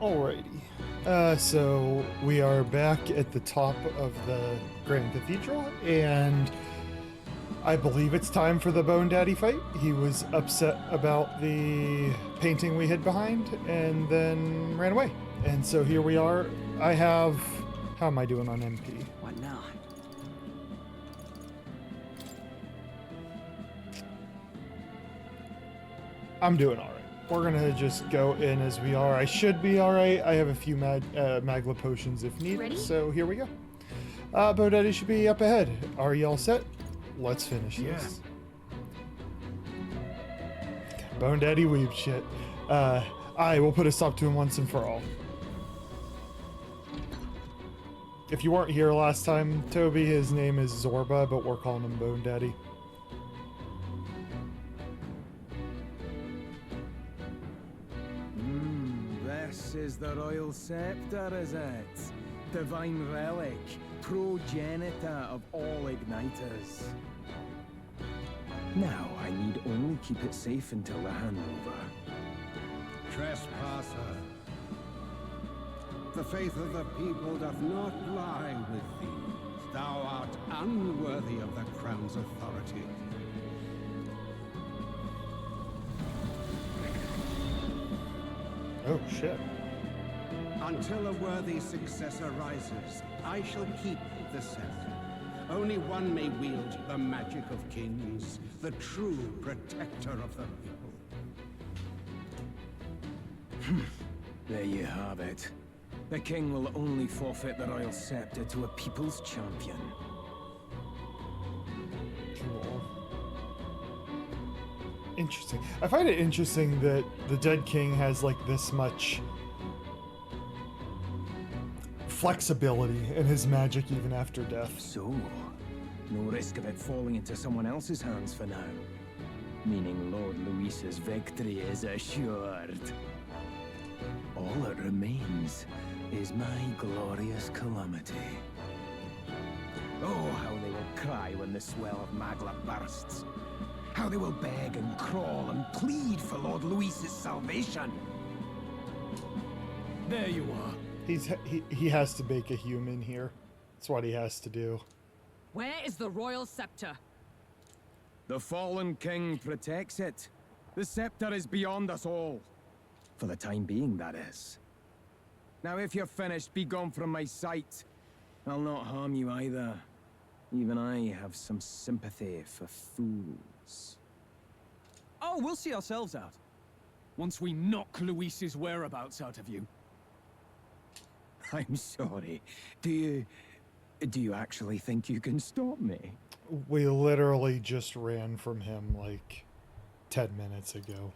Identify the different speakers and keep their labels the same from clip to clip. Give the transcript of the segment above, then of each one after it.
Speaker 1: Alrighty. So we are back at the top of the Grand Cathedral, and I believe it's time for the Bone Daddy fight. He was upset about the painting we hid behind and then ran away. And so here we are. I have... How am I doing on MP?
Speaker 2: What now?
Speaker 1: I'm doing alright. We're gonna just go in as we are. I should be alright. I have a few Magla potions if needed.
Speaker 3: Ready?
Speaker 1: So here we go. Bone Daddy should be up ahead. Are you all set? Let's finish this. Bone Daddy weeb shit. I will put a stop to him once and for all. If you weren't here last time, Toby, his name is Zorba, but we're calling him Bone Daddy.
Speaker 2: This is the royal scepter, is it? Divine relic, progenitor of all igniters. Now I need only keep it safe until the handover.
Speaker 4: Trespasser. The faith of the people doth not lie with thee. Thou art unworthy of the crown's authority.
Speaker 1: Oh, shit.
Speaker 4: Until a worthy successor rises, I shall keep the scepter. Only one may wield the magic of kings, the true protector of the people.
Speaker 2: There you have it. The king will only forfeit the royal scepter to a people's champion.
Speaker 1: Cool. Interesting. I find it interesting that the dead king has like this much flexibility in his magic even after death.
Speaker 2: So, no risk of it falling into someone else's hands for now. Meaning Lord Luis's victory is assured. All that remains is my glorious calamity. Oh, how they will cry when the swell of Magla bursts. How they will beg and crawl and plead for Lord Luis's salvation. There you are.
Speaker 1: He has to make a human here. That's what he has to do.
Speaker 3: Where is the royal scepter?
Speaker 2: The fallen king protects it. The scepter is beyond us all. For the time being, that is. Now, if you're finished, be gone from my sight. I'll not harm you either. Even I have some sympathy for fools.
Speaker 5: Oh, we'll see ourselves out. Once we knock Luis's whereabouts out of you.
Speaker 2: I'm sorry. Do you actually think you can stop me?
Speaker 1: We literally just ran from him like 10 minutes ago.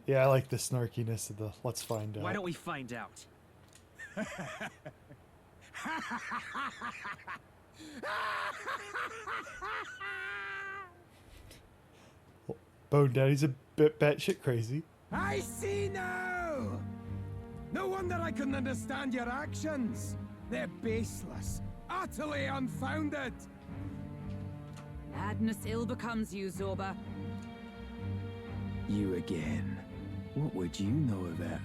Speaker 1: Yeah, I like the snarkiness of the let's find out.
Speaker 5: Why don't we find out?
Speaker 1: Bone Daddy's a bit batshit crazy.
Speaker 2: I see now! No wonder I couldn't understand your actions. They're baseless, utterly unfounded.
Speaker 3: Madness ill becomes you, Zorba.
Speaker 2: You again. What would you know of it?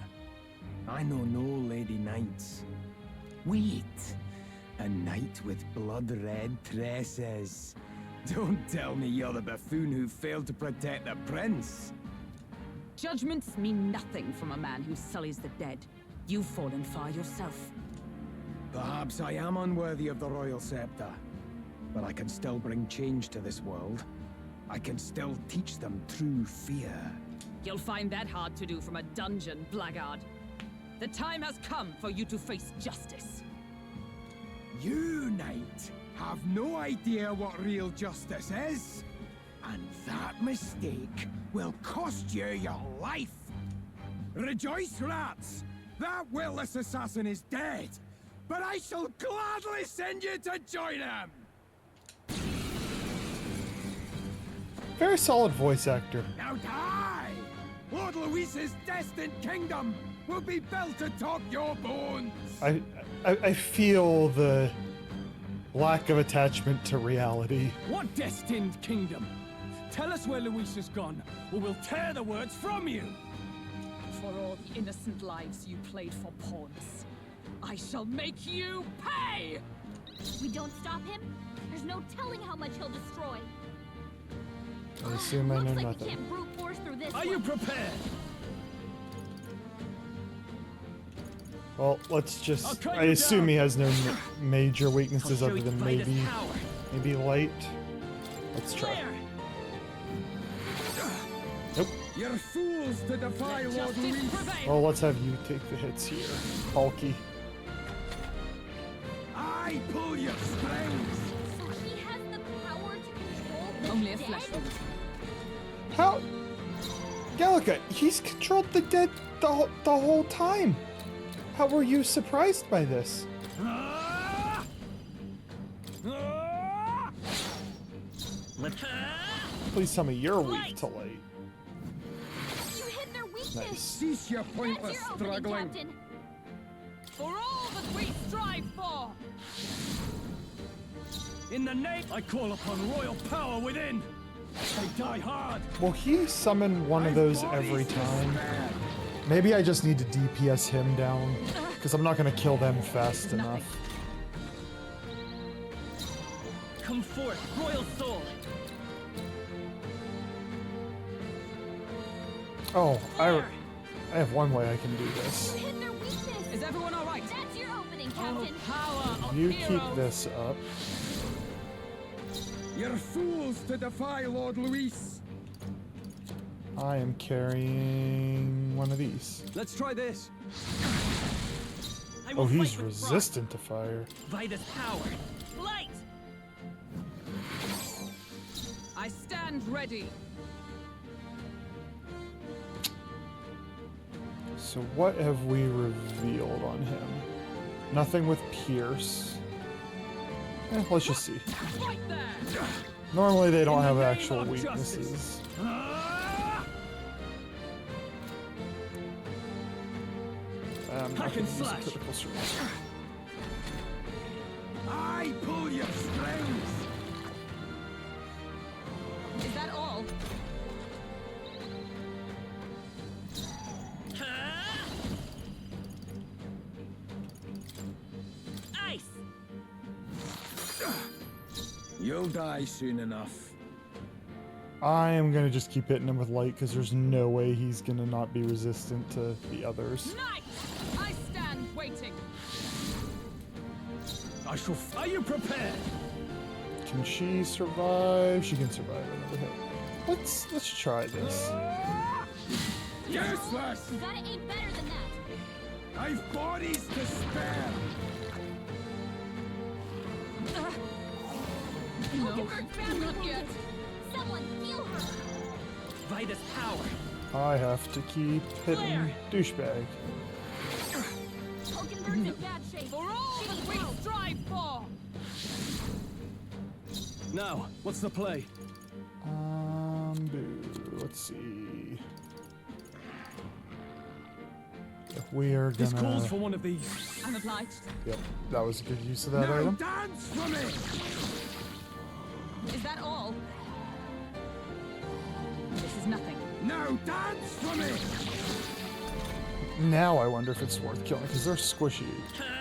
Speaker 2: I know no lady knights. Wait! A knight with blood-red tresses. Don't tell me you're the buffoon who failed to protect the prince.
Speaker 3: Judgments mean nothing from a man who sullies the dead. You've fallen far yourself.
Speaker 2: Perhaps I am unworthy of the royal scepter, but I can still bring change to this world. I can still teach them true fear.
Speaker 3: You'll find that hard to do from a dungeon, blackguard. The time has come for you to face justice.
Speaker 2: You, knight, have no idea what real justice is. And that mistake will cost you your life. Rejoice, rats! That willless assassin is dead, but I shall gladly send you to join him!
Speaker 1: Very solid voice actor.
Speaker 2: Now die! Lord Luis's destined kingdom will be built atop your bones!
Speaker 1: I feel the lack of attachment to reality.
Speaker 5: What destined kingdom? Tell us where Luis has gone, or we'll tear the words from you!
Speaker 3: for all the innocent lives you played for pawns. I shall make you pay!
Speaker 6: We don't stop him, there's no telling how much he'll destroy.
Speaker 1: I assume I know
Speaker 6: Looks like we
Speaker 1: nothing.
Speaker 6: can't brute force through this
Speaker 5: Are
Speaker 6: one.
Speaker 5: you prepared?
Speaker 1: Well, let's
Speaker 5: I'll
Speaker 1: just.
Speaker 5: cut
Speaker 1: I
Speaker 5: you
Speaker 1: assume
Speaker 5: down.
Speaker 1: he has no major weaknesses
Speaker 5: I'll show
Speaker 1: other
Speaker 5: you
Speaker 1: than
Speaker 5: Vida's
Speaker 1: maybe
Speaker 5: power.
Speaker 1: light. Let's try.
Speaker 5: Flare!
Speaker 1: Nope.
Speaker 2: You're fools to defy
Speaker 3: Let
Speaker 2: Lord
Speaker 3: justice
Speaker 2: Luis.
Speaker 3: prevail!
Speaker 1: Well, let's have you take the hits here, Hulky.
Speaker 2: I pull your strings.
Speaker 6: So he has the power to control the
Speaker 3: Only a
Speaker 6: dead?
Speaker 3: flesh wound.
Speaker 1: How? Gallica, he's controlled the dead the whole time. How were you surprised by this?
Speaker 5: Ah! Ah!
Speaker 1: Please tell me you're weak to light.
Speaker 6: You hit their weakness.
Speaker 1: Nice.
Speaker 2: Cease your
Speaker 6: That's
Speaker 2: pointless
Speaker 6: your opening,
Speaker 2: struggling.
Speaker 6: Captain.
Speaker 3: For all that we strive for!
Speaker 5: In the name, I call upon royal power within. They die hard.
Speaker 1: Will he summon one of those every time? Maybe I just need to DPS him down, because I'm not going to kill them fast enough.
Speaker 5: Come forth, royal soul.
Speaker 1: Oh, I have one way I can do this.
Speaker 6: You hit their weakness.
Speaker 3: Is everyone alright?
Speaker 6: That's your opening,
Speaker 3: Oh,
Speaker 6: Captain.
Speaker 3: power of
Speaker 1: You
Speaker 3: heroes!
Speaker 1: keep this up.
Speaker 2: You're fools to defy Lord Luis.
Speaker 1: I am carrying one of these.
Speaker 5: Let's try this. I
Speaker 1: Oh,
Speaker 5: will
Speaker 1: he's
Speaker 5: fight with
Speaker 1: resistant to fire.
Speaker 5: pride. Vida's power. Light.
Speaker 3: I stand ready.
Speaker 1: So what have we revealed on him? Nothing with Pierce. Let's just see.
Speaker 3: Right there!
Speaker 1: Normally they don't
Speaker 5: In the
Speaker 1: have
Speaker 5: name
Speaker 1: actual
Speaker 5: of
Speaker 1: weaknesses.
Speaker 5: justice. Ah!
Speaker 1: I'm not
Speaker 5: Hack
Speaker 1: gonna
Speaker 5: and
Speaker 1: use a
Speaker 5: slash.
Speaker 1: critical strike.
Speaker 2: I pull your strings.
Speaker 3: Is that all?
Speaker 5: Ah! Ice.
Speaker 2: You'll die soon enough.
Speaker 1: I am gonna just keep hitting him with light because there's no way he's gonna not be resistant to the others.
Speaker 3: Night! I stand waiting.
Speaker 5: I shall. Are you prepared?
Speaker 1: Can she survive? She can survive another hit. Let's try this.
Speaker 2: Useless!
Speaker 6: You gotta aim better than that.
Speaker 2: I've bodies to spare.
Speaker 3: No,
Speaker 6: Hulkenberg's badly
Speaker 3: not yet.
Speaker 6: wounded. Someone heal her.
Speaker 5: Vida's power.
Speaker 1: I have to keep hitting
Speaker 5: Flare.
Speaker 1: douchebag.
Speaker 6: Hulkenberg's in bad shape.
Speaker 3: For all
Speaker 6: She
Speaker 3: that
Speaker 6: needs
Speaker 3: we
Speaker 6: help.
Speaker 3: strive for!
Speaker 5: Now, what's the play?
Speaker 1: Boo. Let's see. If we are
Speaker 5: This calls
Speaker 1: gonna.
Speaker 5: for one of these.
Speaker 3: I'm obliged.
Speaker 1: Yep, that was a good use of that
Speaker 2: Now
Speaker 1: item.
Speaker 2: dance for me.
Speaker 3: Is that all? This is nothing.
Speaker 2: Now dance for me.
Speaker 1: Now I wonder if it's worth killing because they're squishy,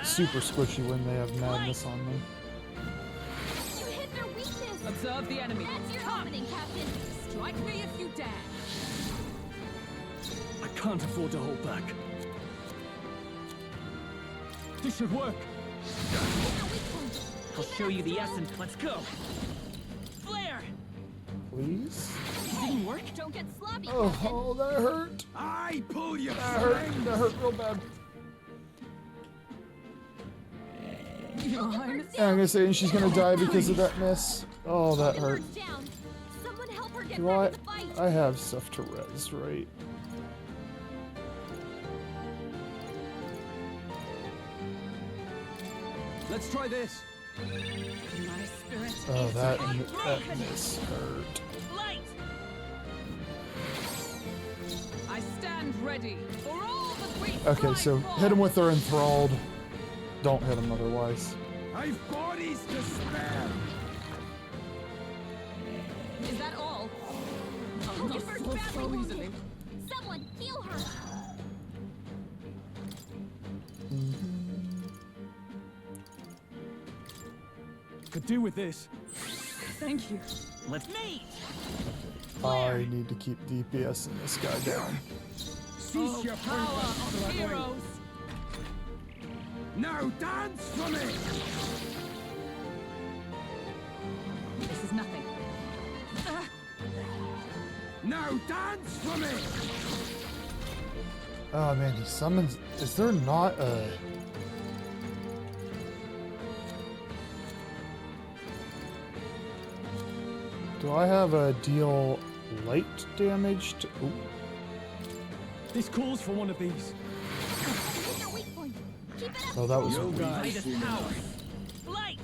Speaker 1: super squishy when they have madness on them.
Speaker 6: You hit their weakness.
Speaker 3: Observe the enemy.
Speaker 6: That's your
Speaker 3: Come!
Speaker 6: opening, Captain.
Speaker 3: Strike me if you dare.
Speaker 5: I can't afford to hold back. This should work.
Speaker 6: Hit their weak point.
Speaker 5: I'll show you the essence. Let's go. Flare.
Speaker 1: Please.
Speaker 5: Didn't work.
Speaker 6: Don't get sloppy, Captain.
Speaker 1: Oh, that hurt.
Speaker 2: I pull your
Speaker 1: That hurt.
Speaker 2: strings.
Speaker 1: That hurt real bad.
Speaker 3: Your Highness.
Speaker 1: Yeah, I'm gonna say she's gonna die because of that miss. Oh, that hurt.
Speaker 6: Hulkenberg's down. Someone help her get
Speaker 1: Do
Speaker 6: back in the fight.
Speaker 1: I have stuff to res, right?
Speaker 5: Let's try this.
Speaker 3: My spirit
Speaker 1: Oh,
Speaker 3: is
Speaker 1: that
Speaker 3: unbroken.
Speaker 1: miss hurt.
Speaker 3: Light! I stand ready for all that we
Speaker 1: Okay,
Speaker 3: strive
Speaker 1: so
Speaker 3: for.
Speaker 1: hit him with her enthralled. Don't hit him otherwise.
Speaker 2: I've bodies to spare.
Speaker 3: Is that all? I'll not
Speaker 6: Hulkenberg's
Speaker 3: fall
Speaker 6: badly
Speaker 3: so
Speaker 6: wounded.
Speaker 3: easily.
Speaker 6: Someone heal her.
Speaker 5: Could do with this.
Speaker 3: Thank you.
Speaker 5: Let's meet.
Speaker 1: I need to keep DPS in this guy down.
Speaker 2: Cease your
Speaker 3: Power of
Speaker 2: struggling.
Speaker 3: heroes.
Speaker 2: Now dance for me!
Speaker 3: This is nothing.
Speaker 2: Now dance for me!
Speaker 1: Oh man, he summons. Is there not a? Do I have a deal light damage to? Ooh.
Speaker 5: This calls for one of these.
Speaker 6: Here's your weak point. Keep it up.
Speaker 1: Oh, that was
Speaker 2: You
Speaker 1: weak.
Speaker 2: guys soon enough.
Speaker 3: Light!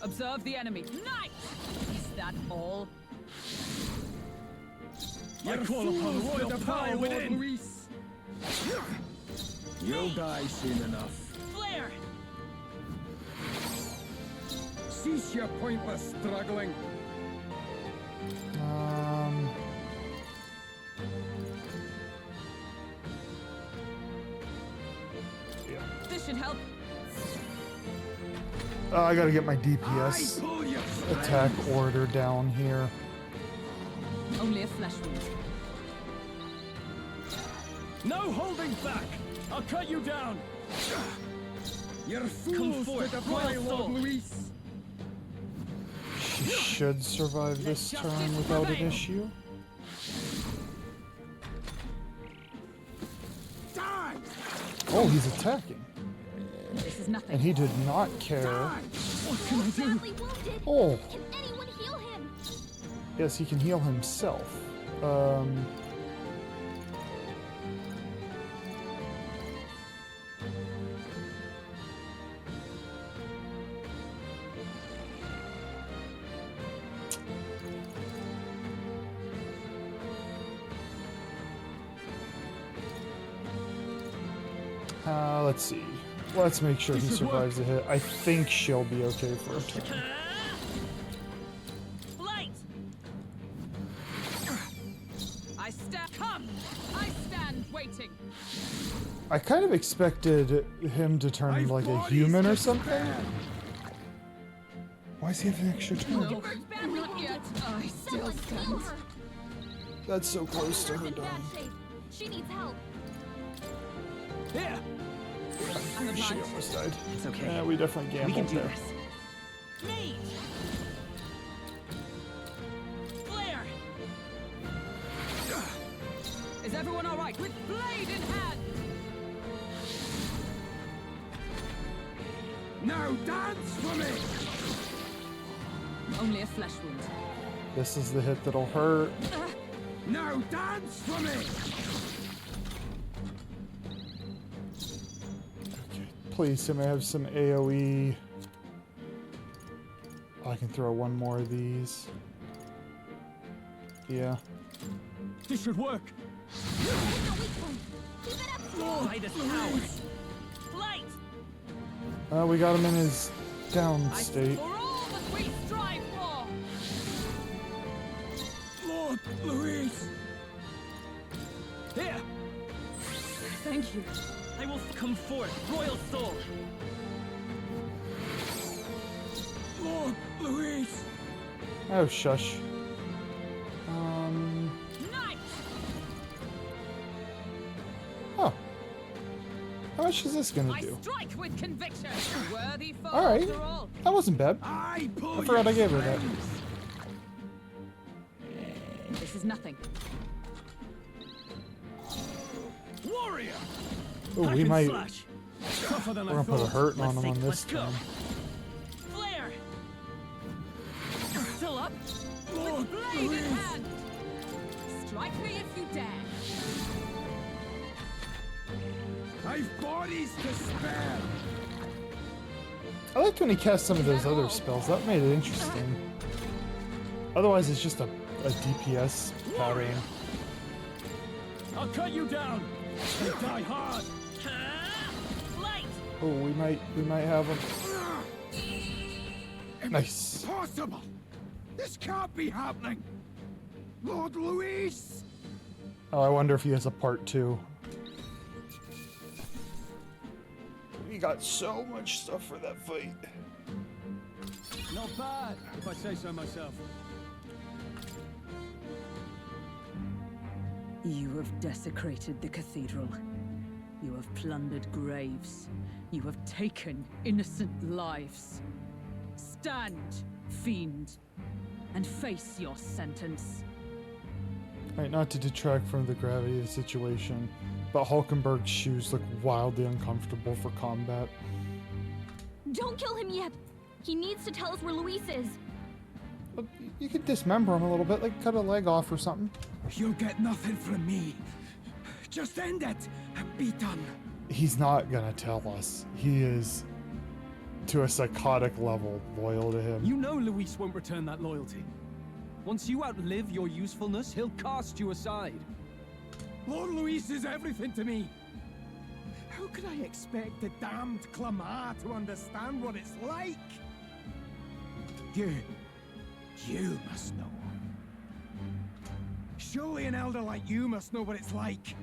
Speaker 3: Observe the enemy. Night! Is that all?
Speaker 5: I call upon royal power within.
Speaker 2: Luis. You'll die soon enough.
Speaker 3: Flare!
Speaker 2: Cease your pointless struggling.
Speaker 1: Yeah.
Speaker 3: This should help.
Speaker 1: I gotta get my
Speaker 2: I
Speaker 1: DPS
Speaker 2: pull your
Speaker 1: attack order down here.
Speaker 3: Only a flesh wound.
Speaker 5: No holding back. I'll cut you down.
Speaker 2: You're fools to
Speaker 5: forth,
Speaker 2: defy
Speaker 5: royal
Speaker 2: Lord
Speaker 5: soul.
Speaker 2: Luis.
Speaker 1: She should survive this turn without an issue.
Speaker 2: Die!
Speaker 1: Oh, he's attacking,
Speaker 3: This is nothing.
Speaker 1: and he did not care.
Speaker 2: Die!
Speaker 5: What can I do?
Speaker 6: Badly wounded.
Speaker 1: Oh,
Speaker 6: Can anyone heal him?
Speaker 1: yes, he can heal himself. Let's see. Let's make sure he
Speaker 5: This should work.
Speaker 1: survives the hit. I think she'll be okay for a turn.
Speaker 3: Light! I stand. Come! I stand waiting.
Speaker 1: I kind of expected him to turn
Speaker 2: I've
Speaker 1: like a
Speaker 2: bodies
Speaker 1: human or
Speaker 2: to
Speaker 1: something.
Speaker 2: spare.
Speaker 1: Why does he have an extra turn?
Speaker 3: No, not yet. I still
Speaker 6: Someone heal
Speaker 3: stand.
Speaker 6: her.
Speaker 1: That's so close to
Speaker 6: She's
Speaker 1: her
Speaker 6: in bad
Speaker 1: dying.
Speaker 6: shape. She needs help.
Speaker 5: Here.
Speaker 3: I'm
Speaker 1: She
Speaker 3: obliged.
Speaker 1: almost died.
Speaker 7: It's okay.
Speaker 1: Yeah, we definitely
Speaker 7: We can
Speaker 1: gambled
Speaker 7: do
Speaker 1: there.
Speaker 7: this.
Speaker 3: Meet! Flare! Is everyone alright? With blade in hand!
Speaker 2: Now dance for me!
Speaker 3: Only a flesh wound.
Speaker 1: This is the hit that'll hurt.
Speaker 2: Now dance for me!
Speaker 1: Okay, please, I may have some AoE. I can throw one more of these. Yeah.
Speaker 5: This should work.
Speaker 6: Here's your weak point. Keep it up.
Speaker 7: Lightest power.
Speaker 3: Light!
Speaker 1: We got him in his down
Speaker 3: I
Speaker 1: state.
Speaker 3: for all that we strive for!
Speaker 2: Lord Luis!
Speaker 5: Here.
Speaker 3: Thank you.
Speaker 7: I will come forth, royal soul.
Speaker 2: Lord Luis!
Speaker 1: Oh, shush.
Speaker 3: Night!
Speaker 1: Oh. How much is this gonna
Speaker 3: I
Speaker 1: do?
Speaker 3: strike with conviction! Worthy foe
Speaker 1: Alright.
Speaker 3: after all.
Speaker 1: That wasn't bad.
Speaker 2: I pull
Speaker 1: I forgot
Speaker 2: your
Speaker 1: I gave her that.
Speaker 2: strings.
Speaker 3: This is nothing.
Speaker 5: Warrior.
Speaker 1: Oh,
Speaker 5: Hack
Speaker 1: we
Speaker 5: and
Speaker 1: might.
Speaker 5: slash. Tougher than
Speaker 1: We're
Speaker 5: I
Speaker 1: gonna put a
Speaker 5: thought.
Speaker 1: hurting on
Speaker 7: Let's
Speaker 1: him
Speaker 7: think,
Speaker 1: on this
Speaker 7: let's go.
Speaker 1: turn.
Speaker 3: Flare! Still up?
Speaker 2: Lord
Speaker 3: Blade in
Speaker 2: Luis!
Speaker 3: hand! Strike me if you dare!
Speaker 2: I've bodies to spare!
Speaker 1: I liked when he cast some of those other spells. That made it interesting. Otherwise, it's just a DPS pattern.
Speaker 5: I'll cut you down. And die hard.
Speaker 3: Light!
Speaker 1: Oh, we might have him. Nice.
Speaker 2: Impossible! This can't be happening! Lord Luis!
Speaker 1: Oh, I wonder if he has a part 2. We got so much stuff for that fight.
Speaker 5: Not bad, if I say so myself.
Speaker 3: You have desecrated the cathedral. You have plundered graves. You have taken innocent lives. Stand, fiend, and face your sentence.
Speaker 1: Right, not to detract from the gravity of the situation, but Hulkenberg's shoes look wildly uncomfortable for combat.
Speaker 6: Don't kill him yet. He needs to tell us where Luis is.
Speaker 1: But you could dismember him a little bit, like cut a leg off or something.
Speaker 2: You'll get nothing from me. Just end it and be done.
Speaker 1: He's not gonna tell us. He is, to a psychotic level, loyal to him.
Speaker 5: You know Luis won't return that loyalty. Once you outlive your usefulness, he'll cast you aside.
Speaker 2: Lord Luis is everything to me. How could I expect the damned Clamar to understand what it's like? You must know. Surely an elder like you must know what it's like.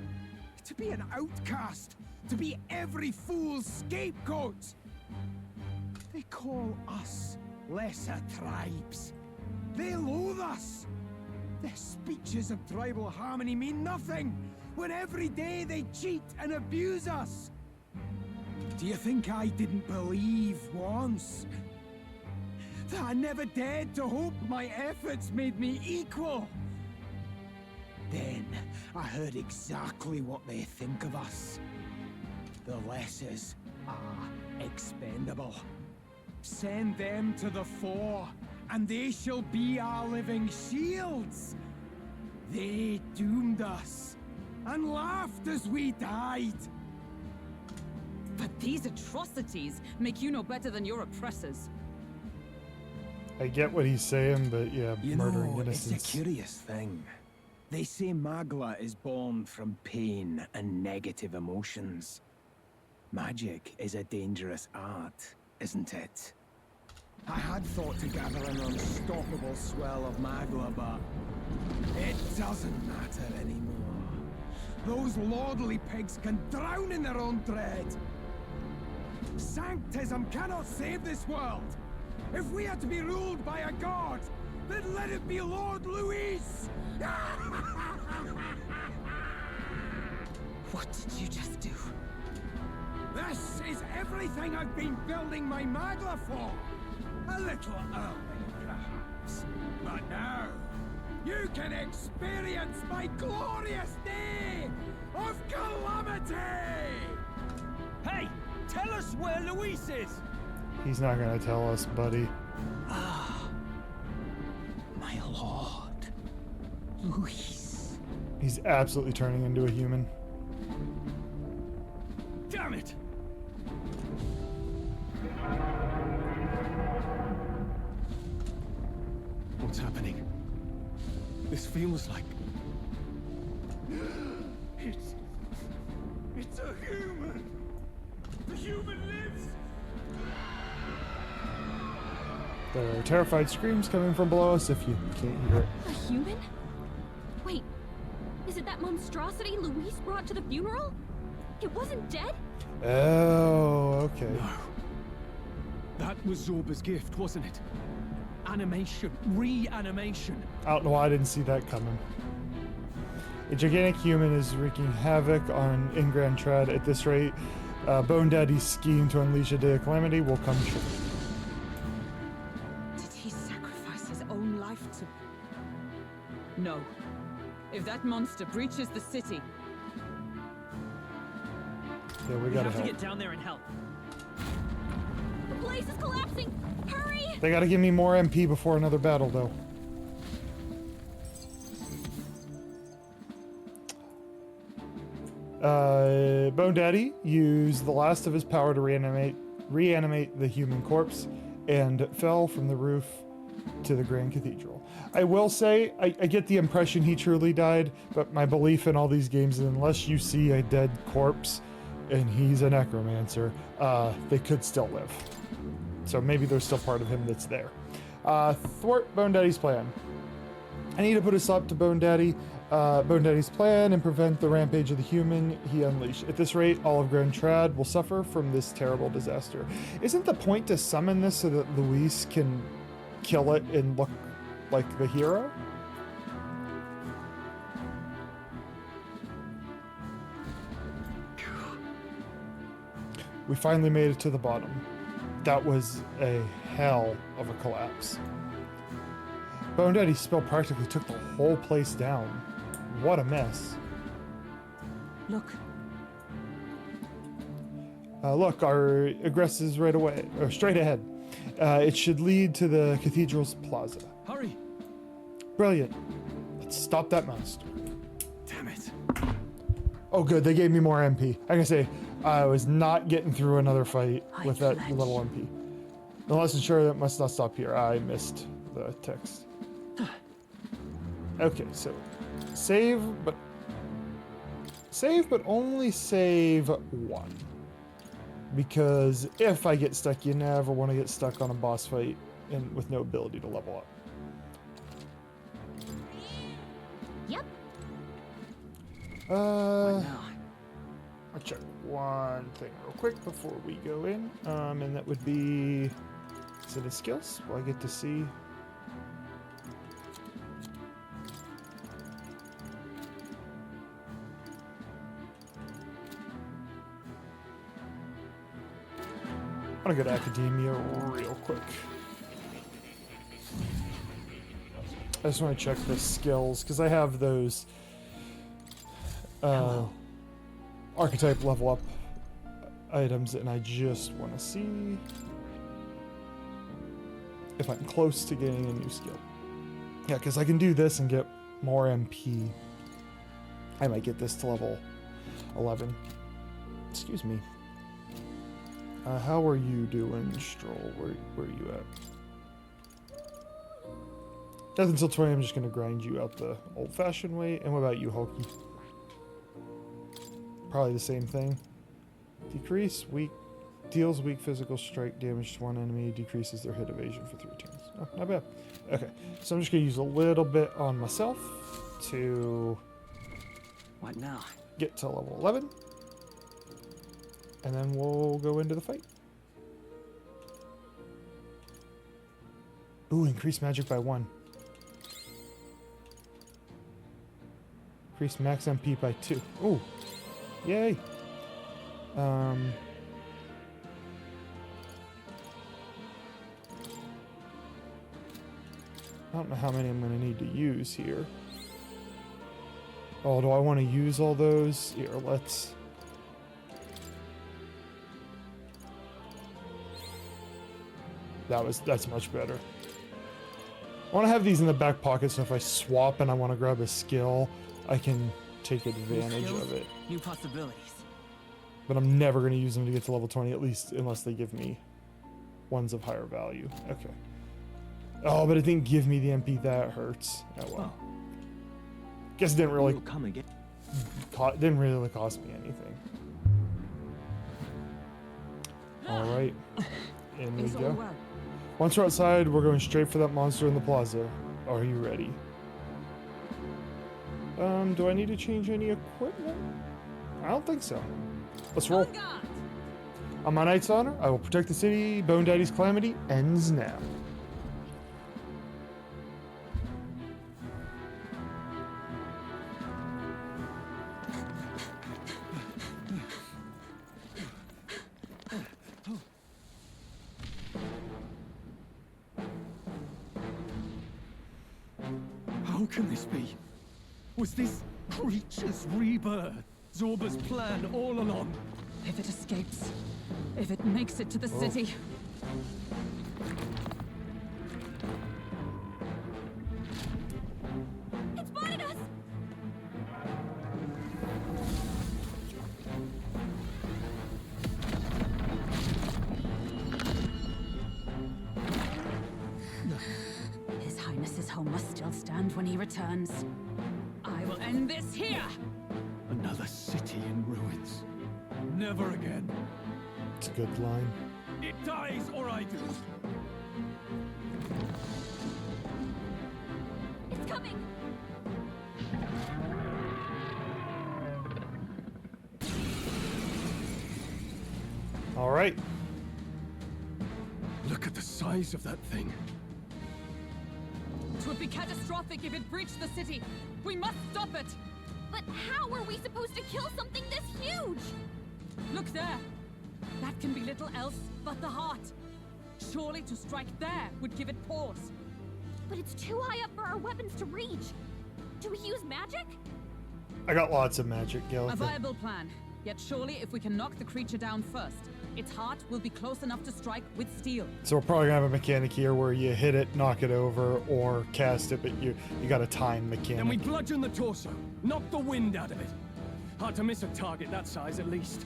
Speaker 2: To be an outcast. To be every fool's scapegoat. They call us lesser tribes. They loathe us. Their speeches of tribal harmony mean nothing, when every day they cheat and abuse us. Do you think I didn't believe once? That I never dared to hope my efforts made me equal? Then I heard exactly what they think of us. The lessers are expendable. Send them to the fore, and they shall be our living shields. They doomed us, and laughed as we died.
Speaker 3: But these atrocities make you no better than your oppressors.
Speaker 1: I get what he's saying, but yeah,
Speaker 2: You
Speaker 1: murdering
Speaker 2: know,
Speaker 1: innocents.
Speaker 2: it's a curious thing. They say Magla is born from pain and negative emotions. Magic is a dangerous art, isn't it? I had thought to gather an unstoppable swell of Magla, but it doesn't matter anymore. Those lordly pigs can drown in their own dread. Sanctism cannot save this world. If we are to be ruled by a god, then let it be Lord Luis!
Speaker 3: What did you just do?
Speaker 2: This is everything I've been building my Magla for! A little early, perhaps. But now, you can experience my glorious day of calamity!
Speaker 5: Hey! Tell us where Luis is!
Speaker 1: He's not gonna tell us, buddy.
Speaker 2: My lord, Luis.
Speaker 1: He's absolutely turning into a human.
Speaker 5: Damn it! What's happening? This feels like...
Speaker 2: It's a human! The human lives!
Speaker 1: There are terrified screams coming from below us if you can't hear it.
Speaker 6: A human? Wait, is it that monstrosity Luis brought to the funeral? It wasn't dead?
Speaker 1: Oh, okay.
Speaker 5: No. That was Zorba's gift, wasn't it? Animation. Reanimation.
Speaker 1: I don't know why I didn't see that coming. A gigantic human is wreaking havoc on Ingran Trad. At this rate, Bone Daddy's scheme to unleash a day of calamity will come true.
Speaker 3: Did he sacrifice his own life to... No. If that monster breaches the city...
Speaker 1: Yeah, we
Speaker 7: We
Speaker 1: gotta
Speaker 7: have to
Speaker 1: help.
Speaker 7: get down there and help.
Speaker 6: The place is collapsing! Hurry!
Speaker 1: They gotta give me more MP before another battle, though. Bone Daddy used the last of his power to reanimate the human corpse and fell from the roof to the Grand Cathedral. I will say, I get the impression he truly died, but my belief in all these games is unless you see a dead corpse and he's a necromancer, they could still live. So maybe there's still part of him that's there. Thwart Bone Daddy's plan. I need to put a stop to Bone Daddy. Bone Daddy's plan and prevent the rampage of the human he unleashed. At this rate, all of Grand Trad will suffer from this terrible disaster. Isn't the point to summon this so that Luis can kill it and look like the hero? We finally made it to the bottom. That was a hell of a collapse. Bone Daddy's spell practically took the whole place down. What a mess.
Speaker 3: Look,
Speaker 1: Look, our egress is right away, or straight ahead. It should lead to the cathedral's plaza.
Speaker 5: Hurry!
Speaker 1: Brilliant. Let's stop that monster.
Speaker 5: Damn it.
Speaker 1: Oh good, they gave me more MP. I can say, I was not getting through another fight with that
Speaker 3: fledged.
Speaker 1: little MP. The lesson sure that must not stop here. I missed the text. Okay, so save, but only save one. Because if I get stuck, you never want to get stuck on a boss fight and with no ability to level up.
Speaker 6: Yep.
Speaker 1: I'll check one thing real quick before we go in. And that would be, is it a skills? Will I get to see? I'm gonna go to academia real quick. I just want to check the skills because I have those archetype level up items, and I just want to see if I'm close to getting a new skill. Yeah, because I can do this and get more MP. I might get this to level 11. Excuse me. How are you doing, Stroll? Where are you at? Death until 20, I'm just going to grind you out the old-fashioned way. And what about you, Hulky? Probably the same thing. Decrease weak, deals weak physical strike damage to one enemy, decreases their hit evasion for 3 turns. Oh, not bad. Okay, so I'm just going to use a little bit on myself to
Speaker 5: What now?
Speaker 1: get to level 11. And then we'll go into the fight. Ooh, increase magic by 1. Increase max MP by 2. Ooh, yay. I don't know how many I'm going to need to use here. Oh, do I want to use all those? Here, let's... That's much better. I want to have these in the back pocket so if I swap and I want to grab a skill, I can take advantage of it.
Speaker 7: New possibilities.
Speaker 1: But I'm never going to use them to get to level 20, at least unless they give me ones of higher value. Okay. Oh, but it didn't give me the MP. That hurts. Oh well. Guess it didn't really
Speaker 5: You'll come again.
Speaker 1: didn't really cost me anything. All right. In we
Speaker 3: it's all
Speaker 1: go.
Speaker 3: well.
Speaker 1: Once we're outside, we're going straight for that monster in the plaza. Are you ready? Do I need to change any equipment? I don't think so. Let's roll.
Speaker 3: On guard.
Speaker 1: On my knight's honor, I will protect the city. Bone Daddy's calamity ends now.
Speaker 5: How can this be? Was this creature's rebirth Zorba's plan all along?
Speaker 3: If it escapes, if it makes it to the city,
Speaker 6: It spotted us!
Speaker 3: His Highness's home must still stand when he returns. I will end this here!
Speaker 5: Another city in ruins. Never again.
Speaker 1: It's a good line.
Speaker 5: It dies or I do.
Speaker 6: It's coming!
Speaker 1: All right.
Speaker 5: Look at the size of that thing.
Speaker 3: It would be catastrophic if it breached the city. We must stop it.
Speaker 6: But how are we supposed to kill something this huge?
Speaker 3: Look there. That can be little else but the heart. Surely to strike there would give it pause.
Speaker 6: But it's too high up for our weapons to reach. Do we use magic?
Speaker 1: I got lots of magic,
Speaker 3: A
Speaker 1: Gilligan.
Speaker 3: viable plan. Yet surely if we can knock the creature down first, its heart will be close enough to strike with steel.
Speaker 1: So we're probably gonna have a mechanic here where you hit it, knock it over, or cast it, but you got a time mechanic.
Speaker 5: Then we bludgeon the torso, knock the wind out of it. Hard to miss a target that size, at least.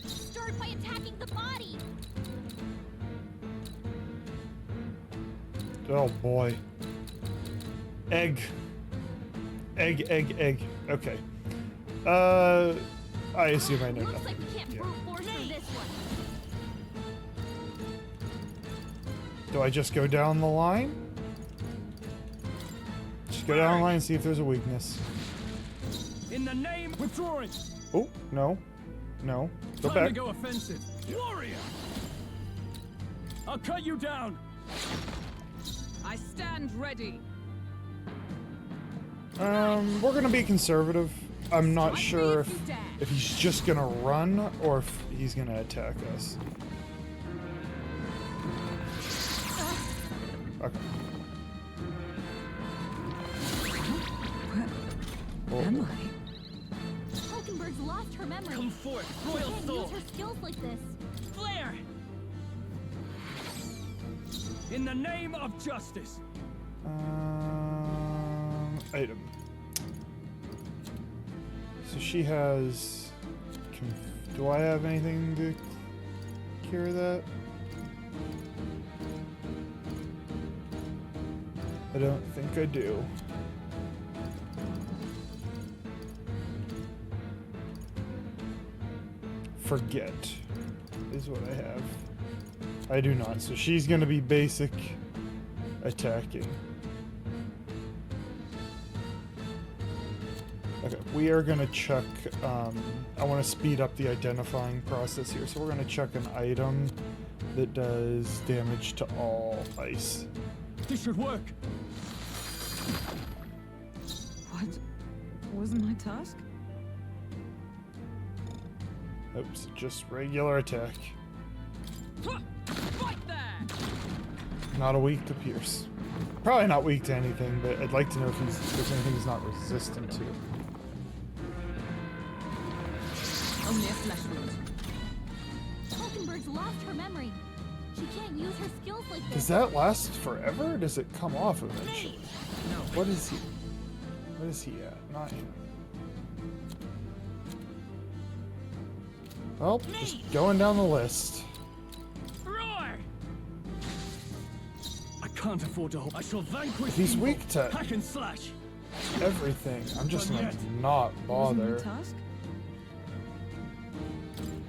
Speaker 6: Start by attacking the body.
Speaker 1: Oh boy. Egg. Egg. Okay. I assume I know
Speaker 6: Looks
Speaker 1: nothing.
Speaker 6: like we can't brute force through this one.
Speaker 1: Do I just go down the line? Just go down the line and see if there's a weakness.
Speaker 5: In the name, withdrawing.
Speaker 1: Oh, no. No. Go
Speaker 5: Time
Speaker 1: back.
Speaker 5: to go offensive. Warrior! I'll cut you down.
Speaker 3: I stand ready.
Speaker 1: We're gonna be conservative. I'm not
Speaker 3: Strike me
Speaker 1: sure
Speaker 3: if you dare.
Speaker 1: if he's just gonna run or if he's gonna attack us. Okay.
Speaker 3: Where am I?
Speaker 6: Hulkenberg's lost her memory.
Speaker 7: Come forth,
Speaker 6: She
Speaker 7: royal
Speaker 6: can't
Speaker 7: soul.
Speaker 6: use her skills like this.
Speaker 7: Flare!
Speaker 5: In the name of justice.
Speaker 1: Item. So she has. Do I have anything to cure that? I don't think I do. Forget is what I have. I do not. So she's going to be basic attacking. Okay, we are going to check. I want to speed up the identifying process here. So we're going to check an item that does damage to all ice.
Speaker 5: This should work.
Speaker 3: What was my task?
Speaker 1: Oops, just regular attack.
Speaker 3: Right there!
Speaker 1: Not a weak to pierce. Probably not weak to anything, but I'd like to know if there's anything he's not resistant to.
Speaker 3: Only a flesh wound.
Speaker 6: Hulkenberg's lost her memory. She can't use her skills like this.
Speaker 1: Does that last forever, or does it come off eventually?
Speaker 3: No.
Speaker 1: What is he? What is he at? 9. Well, just going down the list.
Speaker 7: Roar!
Speaker 5: I can't afford to hold. I shall vanquish.
Speaker 1: He's
Speaker 5: evil.
Speaker 1: weak to
Speaker 5: Hack and slash.
Speaker 1: everything. I'm just gonna
Speaker 5: Yet.
Speaker 1: not
Speaker 3: Wasn't my
Speaker 1: bother.
Speaker 3: task?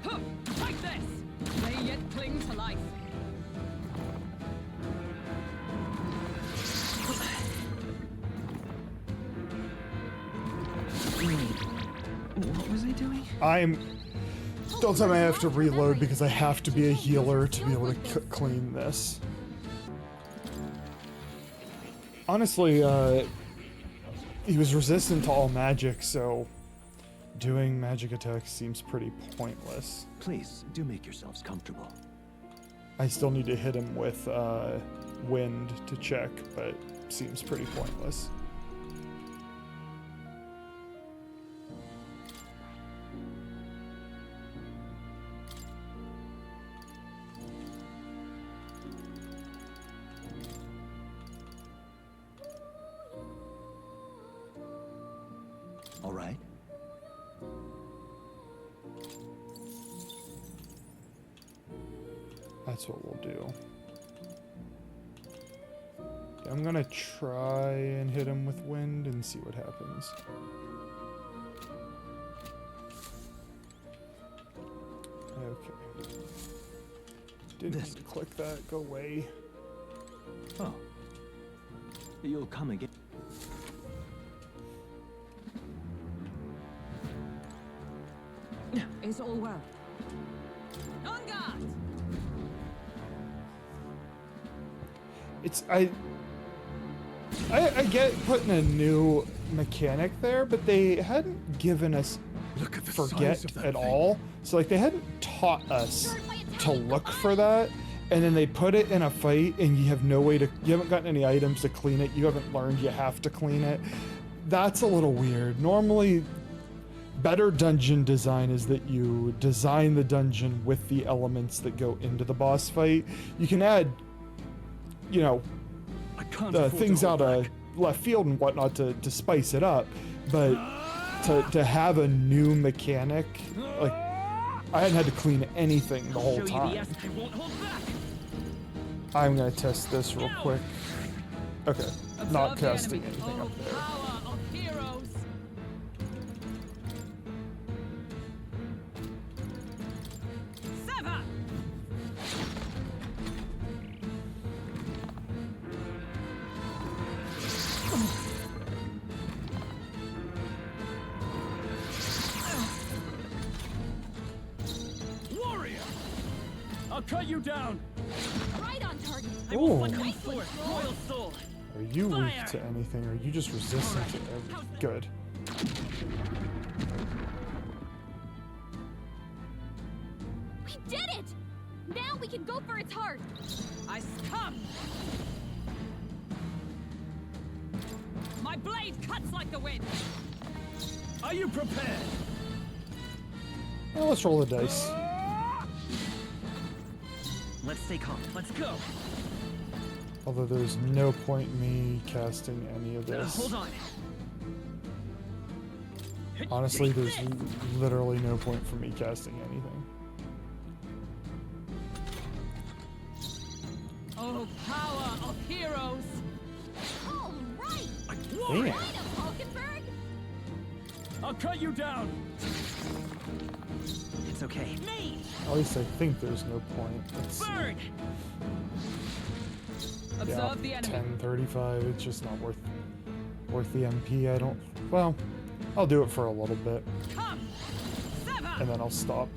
Speaker 3: Huh, like this! They yet cling to life. What was I doing?
Speaker 1: Don't tell me I have to reload because I have to be a healer to be able to clean this. Honestly, he was resistant to all magic, so doing magic attacks seems pretty pointless.
Speaker 5: Please do make yourselves comfortable.
Speaker 1: I still need to hit him with wind to check, but seems pretty pointless.
Speaker 5: All right.
Speaker 1: That's what we'll do. I'm gonna try and hit him with wind and see what happens. Okay. Didn't need to click that. Go away.
Speaker 5: Oh. You'll come again.
Speaker 3: It's all well. On guard!
Speaker 1: it's I get putting a new mechanic there, but they hadn't given us
Speaker 5: Look at the
Speaker 1: forget
Speaker 5: size of that
Speaker 1: at
Speaker 5: thing.
Speaker 1: all. So like they hadn't taught us to look for that, and then they put it in a fight, and you have no way to. You haven't gotten any items to clean it. You haven't learned you have to clean it. That's a little weird. Normally, better dungeon design is that you design the dungeon with the elements that go into the boss fight. You can add, you know,
Speaker 5: I can't afford to
Speaker 1: things
Speaker 5: hold
Speaker 1: out of
Speaker 5: back.
Speaker 1: left field and whatnot to spice it up, but to have a new mechanic, like I hadn't had to clean anything the whole
Speaker 7: Show you the
Speaker 1: time.
Speaker 7: I won't hold back.
Speaker 1: I'm gonna test this real quick. Okay, not
Speaker 3: Observe the
Speaker 1: casting
Speaker 3: enemy.
Speaker 1: anything
Speaker 3: Oh,
Speaker 1: up there.
Speaker 3: power of heroes! Sever!
Speaker 5: Warrior! I'll cut you down.
Speaker 6: Right on target.
Speaker 7: I will
Speaker 1: Ooh.
Speaker 7: fight them forth, royal soul.
Speaker 1: Are you weak
Speaker 7: Fire!
Speaker 1: to anything, or are you just resistant to everything? Good.
Speaker 6: We did it! Now we can go for its heart.
Speaker 3: I come! My blade cuts like the wind!
Speaker 5: Are you prepared?
Speaker 1: Well, let's roll the dice.
Speaker 7: Let's stay calm. Let's go.
Speaker 1: Although there's no point in me casting any of this.
Speaker 7: Hold on.
Speaker 1: Honestly, there's literally no point for me casting anything.
Speaker 3: Oh, power of heroes!
Speaker 6: All right!
Speaker 1: Damn.
Speaker 6: Right up, Hulkenberg!
Speaker 5: I'll cut you down.
Speaker 7: It's okay. Me!
Speaker 1: At least I think there's no point. It's,
Speaker 7: Burn!
Speaker 1: yeah,
Speaker 3: Observe the enemy.
Speaker 1: 10:35. It's just not worth the MP. I don't. Well, I'll do it for a little bit,
Speaker 3: Come! Sever!
Speaker 1: and then I'll stop.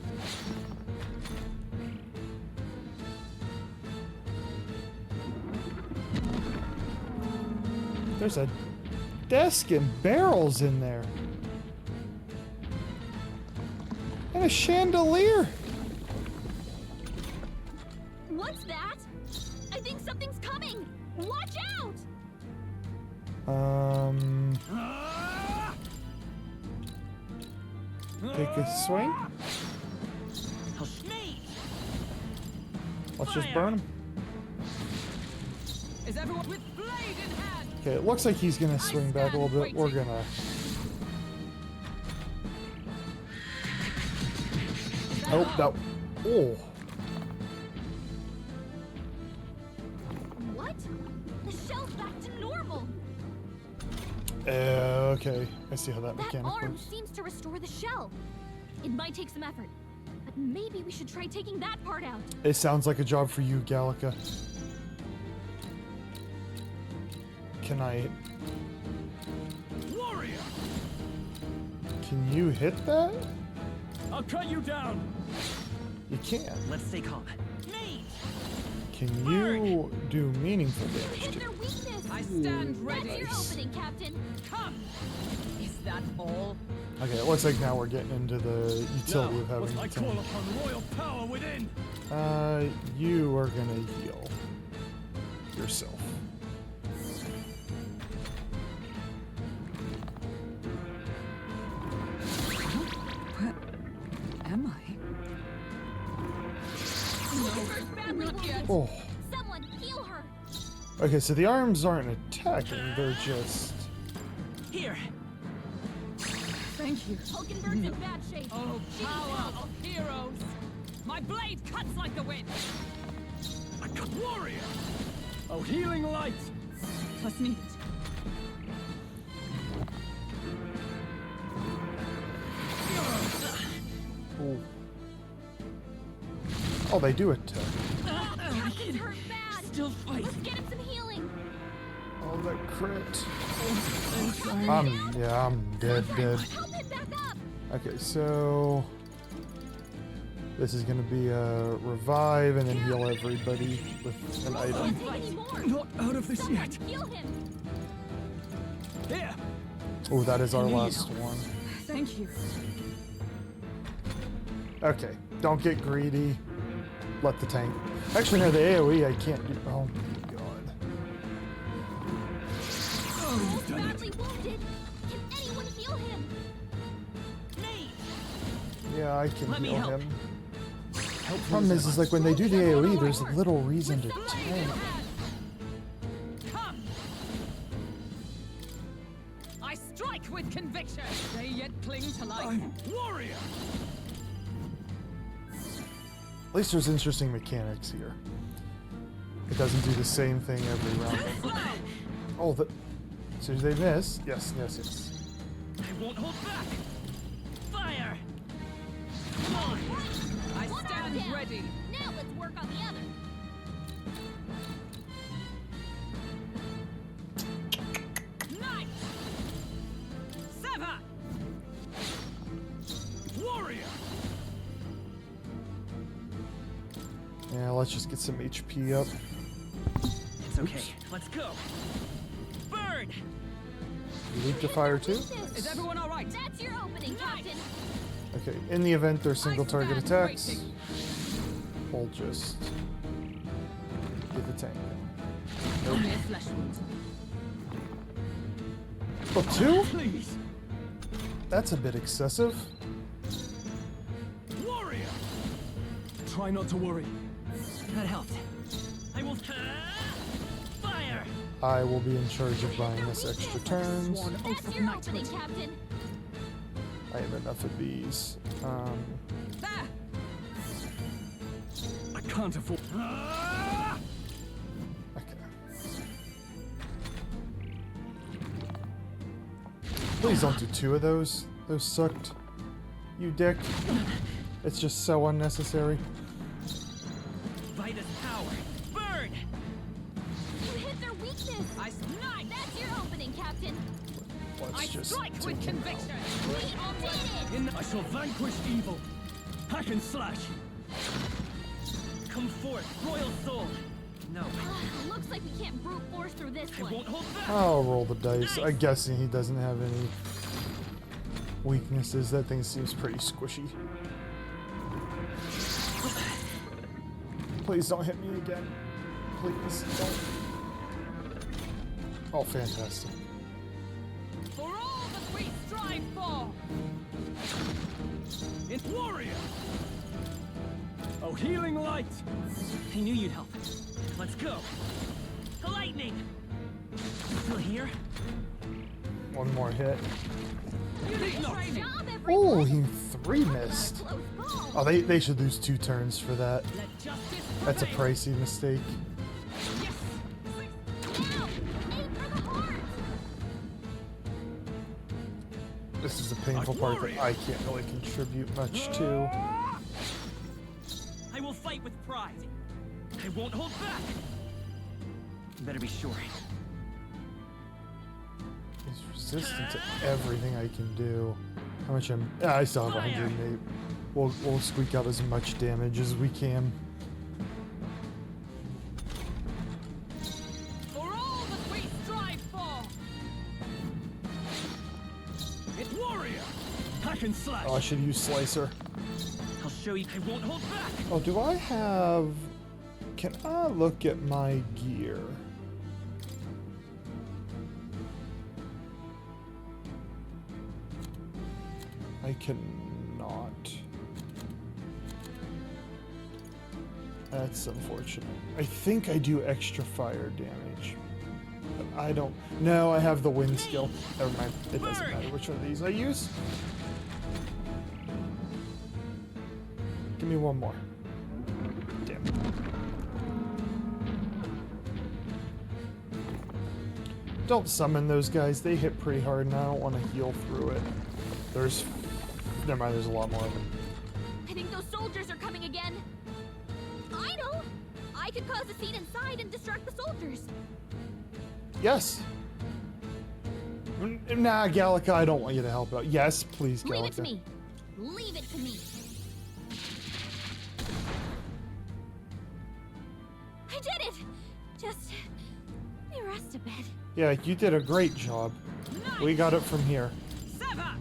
Speaker 1: There's a desk and barrels in there, and a chandelier.
Speaker 6: What's that? I think something's coming! Watch out!
Speaker 1: Take a swing.
Speaker 7: Me!
Speaker 1: Let's just
Speaker 7: Fire.
Speaker 1: burn him.
Speaker 3: Is everyone with blade in hand?
Speaker 1: Okay, it looks like he's gonna swing back a little bit. We're
Speaker 3: waiting.
Speaker 1: gonna. Oh, that. Oh.
Speaker 6: What? The shell's back to normal!
Speaker 1: Okay, I see how that
Speaker 6: That
Speaker 1: mechanic
Speaker 6: arm
Speaker 1: works.
Speaker 6: seems to restore the shell. It might take some effort, but maybe we should try taking that part out.
Speaker 1: It sounds like a job for you, Gallica. Can I?
Speaker 5: Warrior!
Speaker 1: Can you hit that?
Speaker 5: I'll cut you down.
Speaker 1: You can.
Speaker 7: Let's stay calm. Me!
Speaker 1: Can you do meaningful
Speaker 6: You
Speaker 1: damage
Speaker 6: hit
Speaker 1: to
Speaker 6: their weakness!
Speaker 3: I stand
Speaker 6: That's
Speaker 3: ready.
Speaker 6: your opening, Captain.
Speaker 3: Come! Is that all?
Speaker 1: Okay, it looks like now we're getting into the utility of having
Speaker 5: I
Speaker 1: the
Speaker 5: call
Speaker 1: tank.
Speaker 5: upon royal power within.
Speaker 1: You are gonna heal yourself.
Speaker 3: Where am I?
Speaker 6: Hulkenberg's badly wounded.
Speaker 1: Oh.
Speaker 6: Someone heal her!
Speaker 1: Okay, so the arms aren't attacking; they're just.
Speaker 7: Here!
Speaker 3: Thank you.
Speaker 6: Hulkenberg's in bad shape.
Speaker 3: Oh,
Speaker 6: She needs
Speaker 3: power
Speaker 6: help.
Speaker 3: of heroes! My blade cuts like the wind!
Speaker 5: I cut warrior. Oh, healing light.
Speaker 3: Plus needed.
Speaker 1: Oh. Oh, they do attack.
Speaker 6: Captain's hurt bad!
Speaker 3: Still fight.
Speaker 6: Let's get him some healing!
Speaker 1: Oh, that crit. I'm dead.
Speaker 6: Help him back up!
Speaker 1: Okay, so This is going to be a revive and then heal everybody with an item.
Speaker 6: Can't take any more.
Speaker 5: Not out of this
Speaker 6: Someone
Speaker 5: yet.
Speaker 6: heal him.
Speaker 5: Here.
Speaker 1: Oh, that is our last one.
Speaker 3: Thank you.
Speaker 1: Okay, don't get greedy. Let the tank. Actually, no, the AoE I can't do. Oh my god.
Speaker 5: Oh, you've done it.
Speaker 6: Badly wounded. Can anyone heal him?
Speaker 7: Me!
Speaker 1: Yeah, I can
Speaker 7: Let me
Speaker 1: heal
Speaker 7: help.
Speaker 1: him. Problem is like when they do the AoE, there's little reason to
Speaker 6: Someone
Speaker 1: tank.
Speaker 6: heal him.
Speaker 3: Come! I strike with conviction. They yet cling to life.
Speaker 5: I'm warrior.
Speaker 1: At least there's interesting mechanics here. It doesn't do the same thing every round. Oh, the. So they miss? Yes, yes, yes.
Speaker 7: I won't hold back! Fire! Come on!
Speaker 3: I
Speaker 6: One
Speaker 3: stand
Speaker 6: arm down.
Speaker 3: ready.
Speaker 6: Now let's work on the other.
Speaker 3: Knight! Sever!
Speaker 5: Warrior.
Speaker 1: Yeah, let's just get some HP up.
Speaker 7: It's okay. Let's go! Burn!
Speaker 1: You leap to fire too?
Speaker 3: Is everyone all right?
Speaker 6: That's your opening, Captain.
Speaker 1: Okay, in the event there's single target
Speaker 3: stand
Speaker 1: attacks,
Speaker 3: waiting.
Speaker 1: we'll just get the tank.
Speaker 3: Only a flesh wound.
Speaker 1: Oh, two?
Speaker 5: Please.
Speaker 1: That's a bit excessive.
Speaker 5: Warrior. Try not to worry.
Speaker 7: That helped. I will... Fire!
Speaker 1: I will be in charge of buying us extra turns.
Speaker 3: Sworn oath
Speaker 6: That's
Speaker 3: of
Speaker 6: your opening,
Speaker 3: knighthood.
Speaker 6: Captain.
Speaker 1: I have enough of these.
Speaker 3: There!
Speaker 5: I can't afford. Ah!
Speaker 1: Okay. Please don't do two of those. Those sucked. You dick. It's just so unnecessary.
Speaker 7: Vitus power! Burn!
Speaker 6: You hit their weakness.
Speaker 3: I snipe!
Speaker 6: That's your opening, Captain.
Speaker 1: Let's
Speaker 3: I
Speaker 1: just
Speaker 3: strike
Speaker 1: take
Speaker 3: with
Speaker 1: him out.
Speaker 3: conviction.
Speaker 6: We did it.
Speaker 5: In I shall vanquish evil. Hack and slash.
Speaker 7: Come forth, royal soul! No,
Speaker 6: Looks like we can't brute force through this
Speaker 7: I
Speaker 6: one.
Speaker 7: won't hold back!
Speaker 1: I'll roll the dice. I'm guessing he doesn't have any weaknesses. That thing seems pretty squishy. Please don't hit me again. Please don't. Oh, fantastic.
Speaker 3: For all that we strive for!
Speaker 5: In warrior. Oh, healing light.
Speaker 7: I knew you'd help. Let's go! The lightning! Still here?
Speaker 1: One more hit.
Speaker 3: You need
Speaker 6: Good
Speaker 3: training!
Speaker 6: job,
Speaker 1: Oh,
Speaker 6: everyone.
Speaker 1: he three missed.
Speaker 6: Close call.
Speaker 1: Oh, they should lose 2 turns for that.
Speaker 3: Let justice
Speaker 1: That's a
Speaker 3: prevail.
Speaker 1: pricey mistake.
Speaker 3: Yes!
Speaker 6: Now, aim for the heart.
Speaker 1: This is the painful part that I can't really contribute much to.
Speaker 7: I will fight with pride! I won't hold back! You better be sure.
Speaker 1: He's resistant to everything I can do. How much am I still have 108. We'll squeak out as much damage as we can.
Speaker 3: For all that we strive for!
Speaker 5: In warrior. Hack and slash.
Speaker 1: Oh, I should use Slicer.
Speaker 7: I'll show you I won't hold back!
Speaker 1: Oh, do I have... Can I look at my gear? I cannot. That's unfortunate. I think I do extra fire damage. But I don't... No, I have the wind skill. Never mind. It doesn't matter which one of these I use. Give me one more. Damn. Don't summon those guys. They hit pretty hard and I don't want to heal through it. There's... Never mind, there's a lot more of them.
Speaker 6: I think those soldiers are coming again. I know. I could cause a scene inside and distract the soldiers.
Speaker 1: Yes! Nah, Gallica, I don't want you to help out. Yes, please, Gallica.
Speaker 6: Leave it to me. Leave it to me. Just rest a bit.
Speaker 1: Yeah, you did a great job. We got it from here.
Speaker 3: Sever!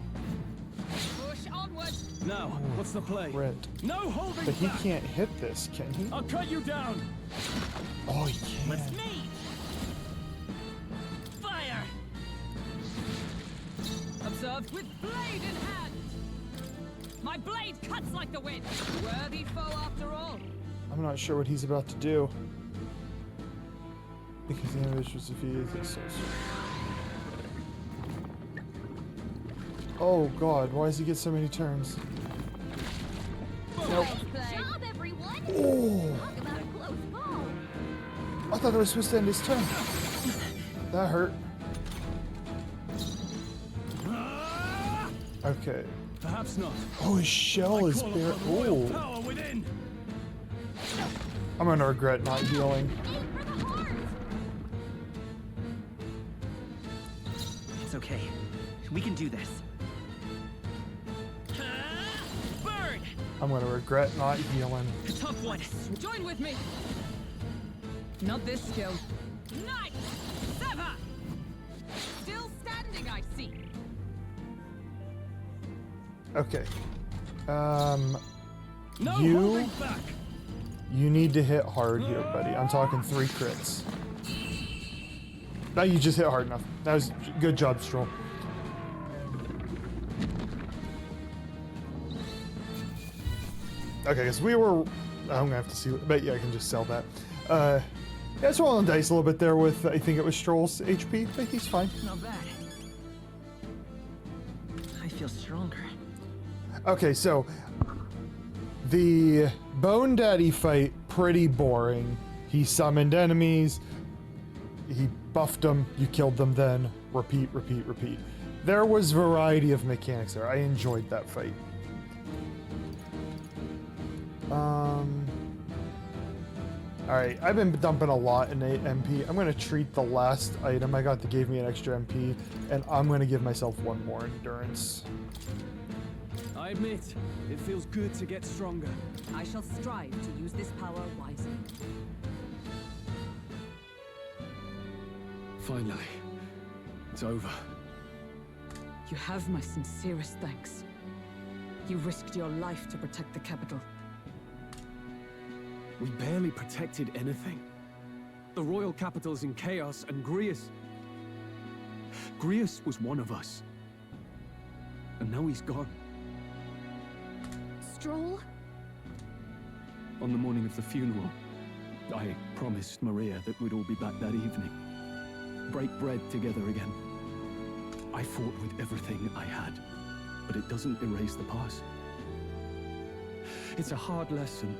Speaker 3: Push onward!
Speaker 5: Now, what's the play?
Speaker 1: Crit.
Speaker 5: No holding
Speaker 1: But he
Speaker 5: back!
Speaker 1: can't hit this, can he?
Speaker 5: I'll cut you down!
Speaker 1: Oh, he can.
Speaker 7: Let's meet! Fire!
Speaker 3: Observed with blade in hand! My blade cuts like the wind! Worthy foe after all!
Speaker 1: I'm not sure what he's about to do. Because the image was defeated. Oh god, why does he get so many turns? Nope.
Speaker 6: Nice job, everyone!
Speaker 1: Oh!
Speaker 6: Talk about a close call.
Speaker 1: I thought that was supposed to end his turn. That hurt. Okay.
Speaker 5: Perhaps not.
Speaker 1: Oh, his shell is
Speaker 5: Call
Speaker 1: bare.
Speaker 5: upon the royal
Speaker 1: Oh,
Speaker 5: power within.
Speaker 1: I'm gonna regret not healing.
Speaker 6: Aim for the heart!
Speaker 7: It's okay. We can do this. Burn!
Speaker 1: I'm gonna regret not healing.
Speaker 7: A tough one.
Speaker 3: Join with me! Not this skill. Knight! Sever! Still standing, I see.
Speaker 1: Okay.
Speaker 5: No
Speaker 1: You-
Speaker 5: holding back!
Speaker 1: You need to hit hard here, buddy. I'm talking 3 crits. Now you just hit hard enough. That was good job, Stroll. Okay, because we were. I'm gonna have to see, but yeah, I can just sell that. Yeah, it's rolling dice a little bit there with I think it was Stroll's HP, but he's fine.
Speaker 7: Not bad. I feel stronger.
Speaker 1: Okay, so the Bone Daddy fight, pretty boring. He summoned enemies, he buffed them, you killed them, then repeat, repeat, repeat. There was variety of mechanics there. I enjoyed that fight. Alright, I've been dumping a lot in MP. I'm gonna treat the last item I got that gave me an extra MP, and I'm gonna give myself 1 more endurance.
Speaker 5: I admit, it feels good to get stronger.
Speaker 3: I shall strive to use this power wisely.
Speaker 5: Finally, it's over.
Speaker 3: You have my sincerest thanks. You risked your life to protect the capital.
Speaker 5: We barely protected anything. The royal capital's in chaos, and Grius was one of us. And now he's gone.
Speaker 6: Stroll?
Speaker 5: On the morning of the funeral, I promised Maria that we'd all be back that evening. Break bread together again. I fought with everything I had, but it doesn't erase the past. It's a hard lesson,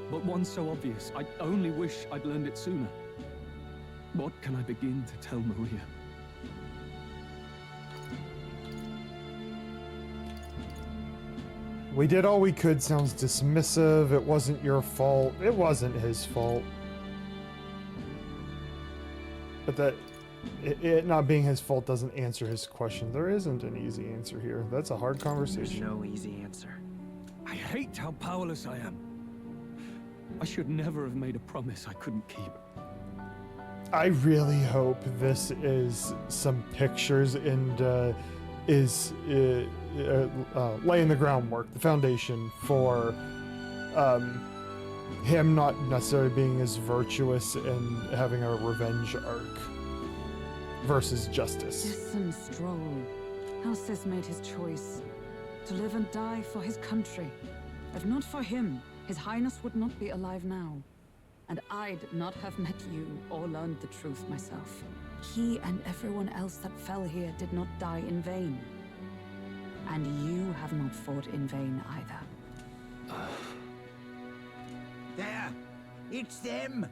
Speaker 5: but one so obvious. I only wish I'd learned it sooner. What can I begin to tell Maria?
Speaker 1: We did all we could sounds dismissive. It wasn't your fault. It wasn't his fault. But that it not being his fault doesn't answer his question. There isn't an easy answer here. That's a hard
Speaker 7: There's
Speaker 1: conversation.
Speaker 7: no easy answer.
Speaker 5: I hate how powerless I am. I should never have made a promise I couldn't keep.
Speaker 1: I really hope this is some pictures and is laying the groundwork, the foundation for him not necessarily being as virtuous and having a revenge arc versus justice.
Speaker 3: Listen, Stroll. Alcest made his choice. To live and die for his country. If not for him, His Highness would not be alive now. And I'd not have met you or learned the truth myself. He and everyone else that fell here did not die in vain. And you have not fought in vain either.
Speaker 2: There! It's them!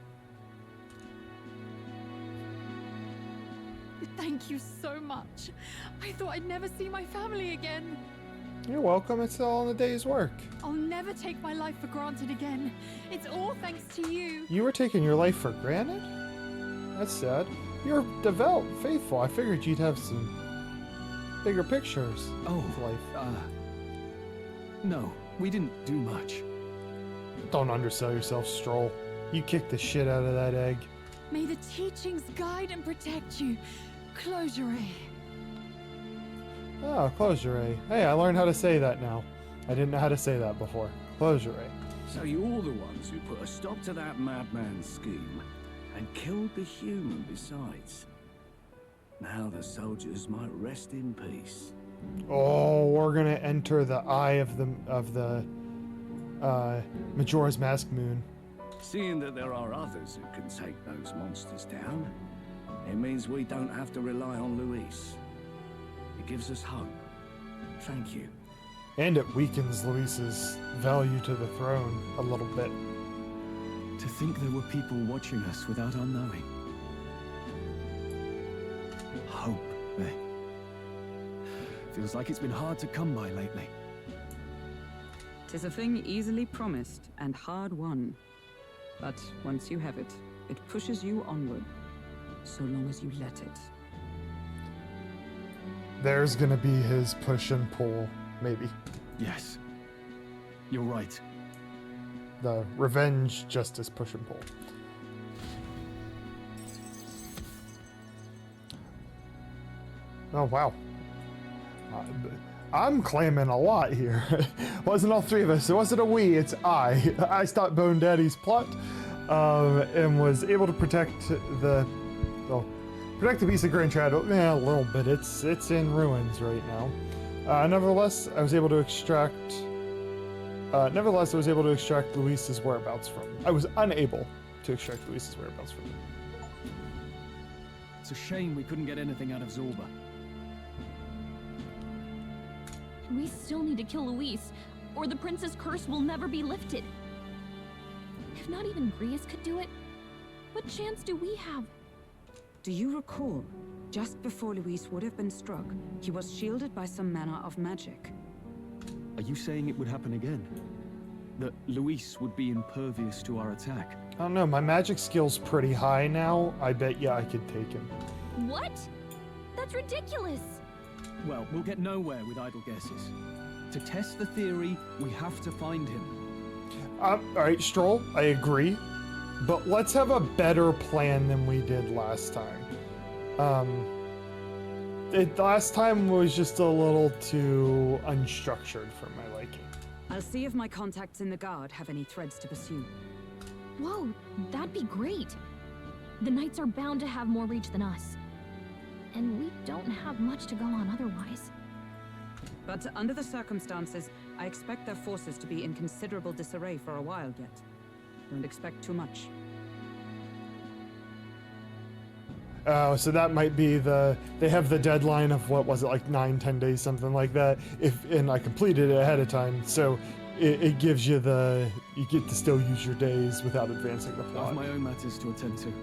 Speaker 8: Thank you so much. I thought I'd never see my family again.
Speaker 1: You're welcome. It's all in the day's work.
Speaker 8: I'll never take my life for granted again. It's all thanks to you.
Speaker 1: You were taking your life for granted? That's sad. You're devout, faithful. I figured you'd have some bigger pictures of life.
Speaker 5: No, we didn't do much.
Speaker 1: Don't undersell yourself, Stroll. You kicked the shit out of that egg.
Speaker 8: May the teachings guide and protect you. Closure.
Speaker 1: Oh, closure. Hey, I learned how to say that now. I didn't know how to say that before. Closure.
Speaker 9: So you're the ones who put a stop to that madman's scheme and killed the human besides. Now the soldiers might rest in peace.
Speaker 1: Oh, we're gonna enter the eye of the Majora's Mask moon.
Speaker 9: Seeing that there are others who can take those monsters down, it means we don't have to rely on Luis. It gives us hope. Thank you.
Speaker 1: And it weakens Luis's value to the throne a little bit.
Speaker 5: To think there were people watching us without our knowing. Hope, eh? Feels like it's been hard to come by lately.
Speaker 3: 'Tis a thing easily promised and hard won. But once you have it, it pushes you onward, so long as you let it.
Speaker 1: There's gonna be his push and pull, maybe.
Speaker 5: Yes. You're right.
Speaker 1: The revenge justice push and pull. Oh, wow. I'm claiming a lot here. Wasn't all three of us. It wasn't a we, it's I. I stopped Bone Daddy's plot and was able to protect the piece of Grand Shadow. Yeah, a little bit. It's in ruins right now. Nevertheless, I was able to extract Luis's whereabouts from. I was unable to extract Luis's whereabouts from him.
Speaker 5: It's a shame we couldn't get anything out of Zorba.
Speaker 6: We still need to kill Luis, or the prince's curse will never be lifted. If not even Grius could do it, what chance do we have?
Speaker 3: Do you recall, just before Luis would have been struck, he was shielded by some manner of magic?
Speaker 5: Are you saying it would happen again? That Luis would be impervious to our attack?
Speaker 1: I don't know, my magic skill's pretty high now. I bet you I could take him.
Speaker 6: What? That's ridiculous!
Speaker 5: Well, we'll get nowhere with idle guesses. To test the theory, we have to find him.
Speaker 1: Alright, Stroll, I agree. But let's have a better plan than we did last time. Last time was just a little too unstructured for my liking.
Speaker 3: I'll see if my contacts in the Guard have any threads to pursue.
Speaker 6: Whoa, that'd be great. The Knights are bound to have more reach than us. And we don't have much to go on otherwise.
Speaker 3: But under the circumstances, I expect their forces to be in considerable disarray for a while yet. Don't expect too much.
Speaker 1: Oh, so that might be they have the deadline of, what was it, like 9-10 days, something like that. And I completed it ahead of time, so it gives you you get to still use your days without advancing the
Speaker 5: I
Speaker 1: plot.
Speaker 5: have my own matters to attend to.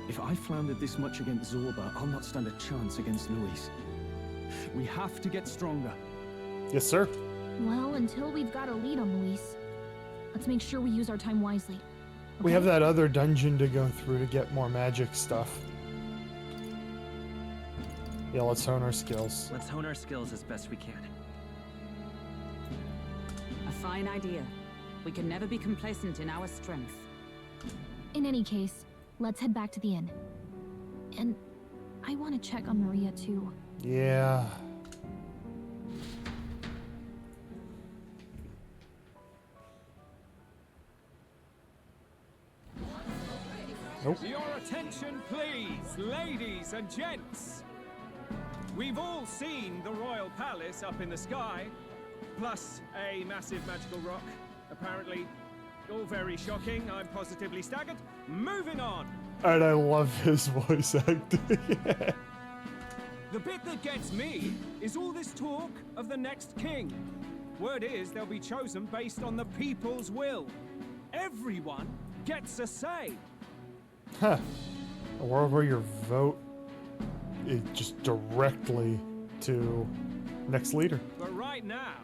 Speaker 5: If I floundered this much against Zorba, I'll not stand a chance against Luis. We have to get stronger.
Speaker 1: Yes, sir.
Speaker 6: Well, until we've got a lead on Luis, let's make sure we use our time wisely.
Speaker 1: We
Speaker 6: okay?
Speaker 1: have that other dungeon to go through to get more magic stuff. Yeah, let's hone our skills.
Speaker 7: Let's hone our skills as best we can.
Speaker 3: A fine idea. We can never be complacent in our strength.
Speaker 6: In any case, let's head back to the inn. And I want to check on Maria too.
Speaker 1: Yeah. Nope.
Speaker 10: Your attention, please, ladies and gents. We've all seen the royal palace up in the sky, plus a massive magical rock. Apparently, all very shocking. I'm positively staggered. Moving on.
Speaker 1: And I love his voice acting.
Speaker 10: The bit that gets me is all this talk of the next king. Word is they'll be chosen based on the people's will. Everyone gets a say.
Speaker 1: Huh. A world where your vote is just directly to next leader.
Speaker 10: But right now,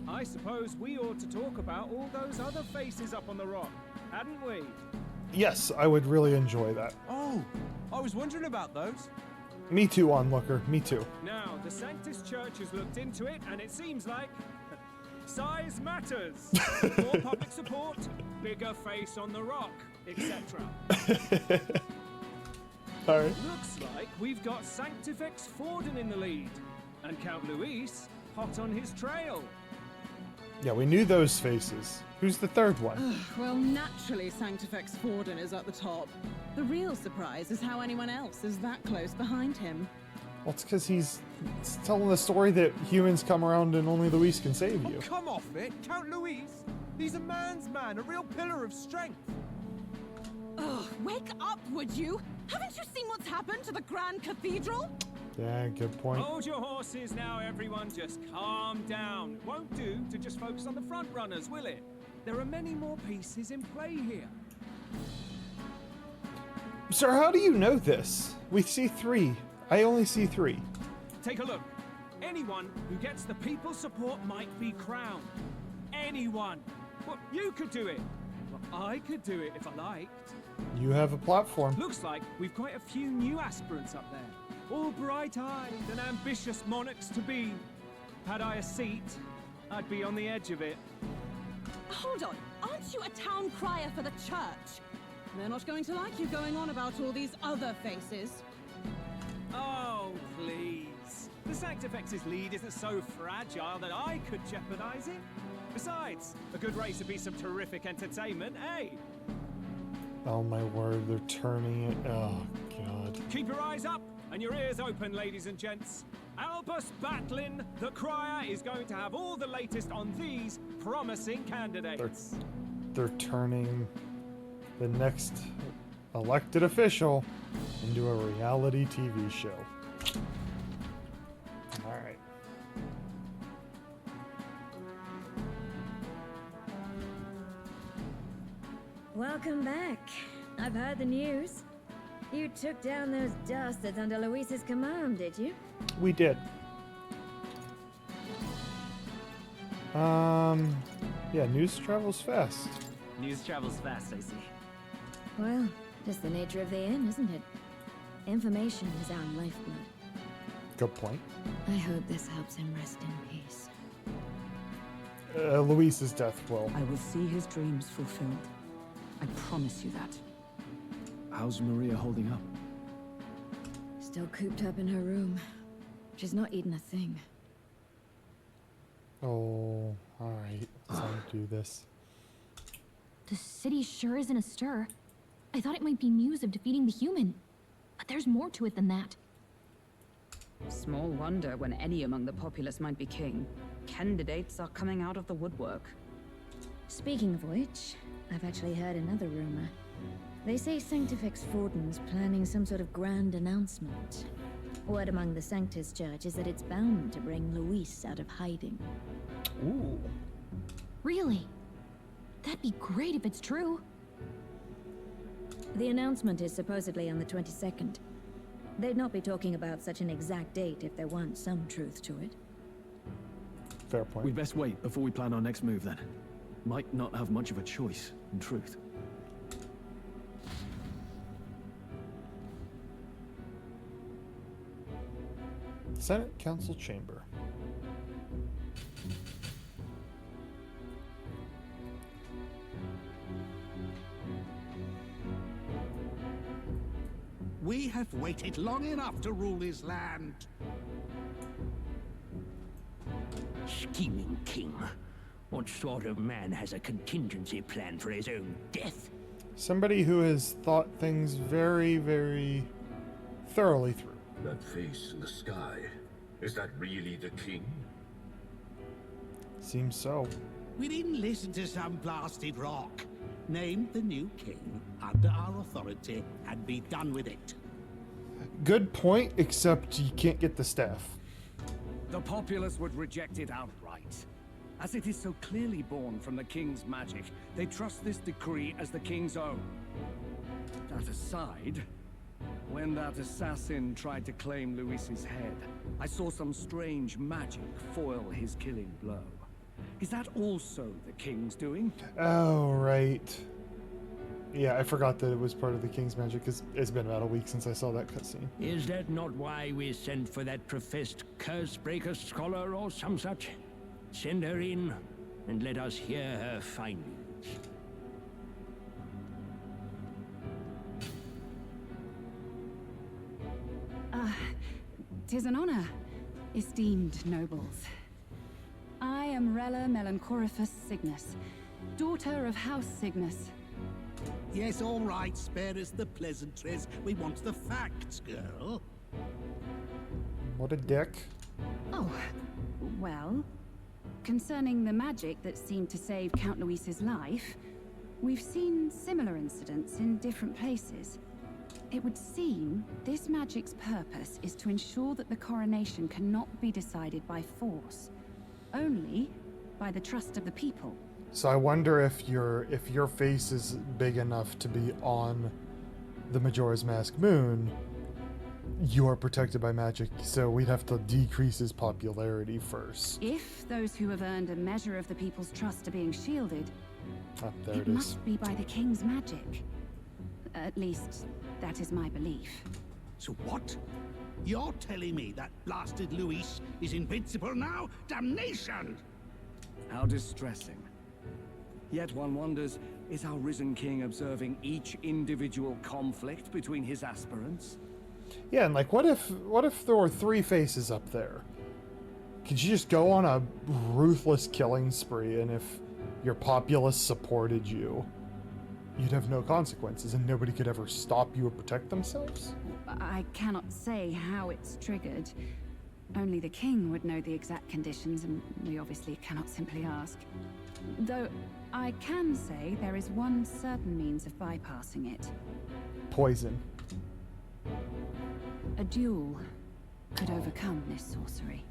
Speaker 10: I suppose we ought to talk about all those other faces up on the rock, hadn't we?
Speaker 1: Yes, I would really enjoy that.
Speaker 10: Oh, I was wondering about those.
Speaker 1: Me too, onlooker. Me too.
Speaker 10: Now, the Sanctus Church has looked into it, and it seems like size matters. More public support, bigger face on the rock, etc.
Speaker 1: All right.
Speaker 10: Looks like we've got Sanctifex Forden in the lead, and Count Luis hot on his trail.
Speaker 1: Yeah, we knew those faces. Who's the third one?
Speaker 3: Well, naturally, Sanctifex Forden is at the top. The real surprise is how anyone else is that close behind him.
Speaker 1: Well, it's because he's telling the story that humans come around and only Luis can save you.
Speaker 10: Oh, come off it, Count Luis. He's a man's man, a real pillar of strength.
Speaker 3: Ugh, wake up, would you? Haven't you seen what's happened to the Grand Cathedral?
Speaker 1: Yeah, good point.
Speaker 10: Hold your horses now, everyone. Just calm down. It won't do to just focus on the front runners, will it? There are many more pieces in play here.
Speaker 1: Sir, how do you know this? We see 3. I only see 3.
Speaker 10: Take a look. Anyone who gets the people's support might be crowned. Anyone. Well, you could do it. Well, I could do it if I liked.
Speaker 1: You have a platform.
Speaker 10: Looks like we've quite a few new aspirants up there. All bright-eyed and ambitious monarchs to be. Had I a seat, I'd be on the edge of it.
Speaker 3: Hold on, aren't you a town crier for the church? They're not going to like you going on about all these other faces.
Speaker 10: Oh, please. The Sanctifex's lead isn't so fragile that I could jeopardize it. Besides, a good race would be some terrific entertainment, eh?
Speaker 1: Oh my word, they're turning it. Oh, God.
Speaker 10: Keep your eyes up and your ears open, ladies and gents. Albus Batlin, the crier, is going to have all the latest on these promising candidates.
Speaker 1: They're turning the next elected official into a reality TV show. All right.
Speaker 11: Welcome back. I've heard the news. You took down those dastards under Luis's command, did you?
Speaker 1: We did. Yeah, news travels fast.
Speaker 7: News travels fast, I see.
Speaker 11: Well, just the nature of the inn, isn't it? Information is our lifeblood.
Speaker 1: Good point.
Speaker 11: I hope this helps him rest in peace.
Speaker 1: Luis's death will.
Speaker 3: I will see his dreams fulfilled. I promise you that.
Speaker 5: How's Maria holding up?
Speaker 11: Still cooped up in her room. She's not eaten a thing.
Speaker 1: Oh, alright. Time to do this.
Speaker 6: The city sure isn't astir. I thought it might be news of defeating the human. But there's more to it than that.
Speaker 3: Small wonder when any among the populace might be king. Candidates are coming out of the woodwork.
Speaker 11: Speaking of which, I've actually heard another rumor. They say Sanctifex Forden's planning some sort of grand announcement. Word among the Sanctus Church is that it's bound to bring Luis out of hiding.
Speaker 1: Ooh.
Speaker 6: Really? That'd be great if it's true.
Speaker 11: The announcement is supposedly on the 22nd. They'd not be talking about such an exact date if there weren't some truth to it.
Speaker 1: Fair point.
Speaker 5: We'd best wait before we plan our next move then. Might not have much of a choice, in truth.
Speaker 1: Senate Council Chamber.
Speaker 4: We have waited long enough to rule this land.
Speaker 12: Scheming king. What sort of man has a contingency plan for his own death?
Speaker 1: Somebody who has thought things very, very thoroughly through.
Speaker 13: That face in the sky, is that really the king?
Speaker 1: Seems so.
Speaker 4: We didn't listen to some blasted rock. Name the new king under our authority and be done with it.
Speaker 1: Good point, except you can't get the staff.
Speaker 9: The populace would reject it outright. As it is so clearly born from the king's magic, they trust this decree as the king's own. That aside, when that assassin tried to claim Luis's head, I saw some strange magic foil his killing blow. Is that also the king's doing?
Speaker 1: Oh, right. Yeah, I forgot that it was part of the king's magic, because it's been about a week since I saw that cutscene.
Speaker 12: Is that not why we sent for that professed curse-breaker scholar or some such? Send her in, and let us hear her findings.
Speaker 14: 'Tis an honor, esteemed nobles. I am Rella Melanchorophus Cygnus, daughter of House Cygnus.
Speaker 4: Yes, all right, spare us the pleasantries. We want the facts, girl.
Speaker 1: What a dick.
Speaker 14: Oh, well, concerning the magic that seemed to save Count Luis's life, we've seen similar incidents in different places. It would seem this magic's purpose is to ensure that the coronation cannot be decided by force, only by the trust of the people.
Speaker 1: So I wonder if your face is big enough to be on the Majora's Mask moon, you are protected by magic, so we'd have to decrease his popularity first.
Speaker 14: If those who have earned a measure of the people's trust are being shielded,
Speaker 1: There
Speaker 14: it must be by the king's magic. At least, that is my belief.
Speaker 4: So what? You're telling me that blasted Luis is invincible now? Damnation!
Speaker 9: How distressing. Yet one wonders, is our risen king observing each individual conflict between his aspirants?
Speaker 1: Yeah, and like, what if there were 3 faces up there? Could you just go on a ruthless killing spree, and if your populace supported you, you'd have no consequences, and nobody could ever stop you or protect themselves?
Speaker 14: I cannot say how it's triggered. Only the king would know the exact conditions, and we obviously cannot simply ask. Though, I can say there is one certain means of bypassing it.
Speaker 1: Poison.
Speaker 14: A duel could overcome this sorcery.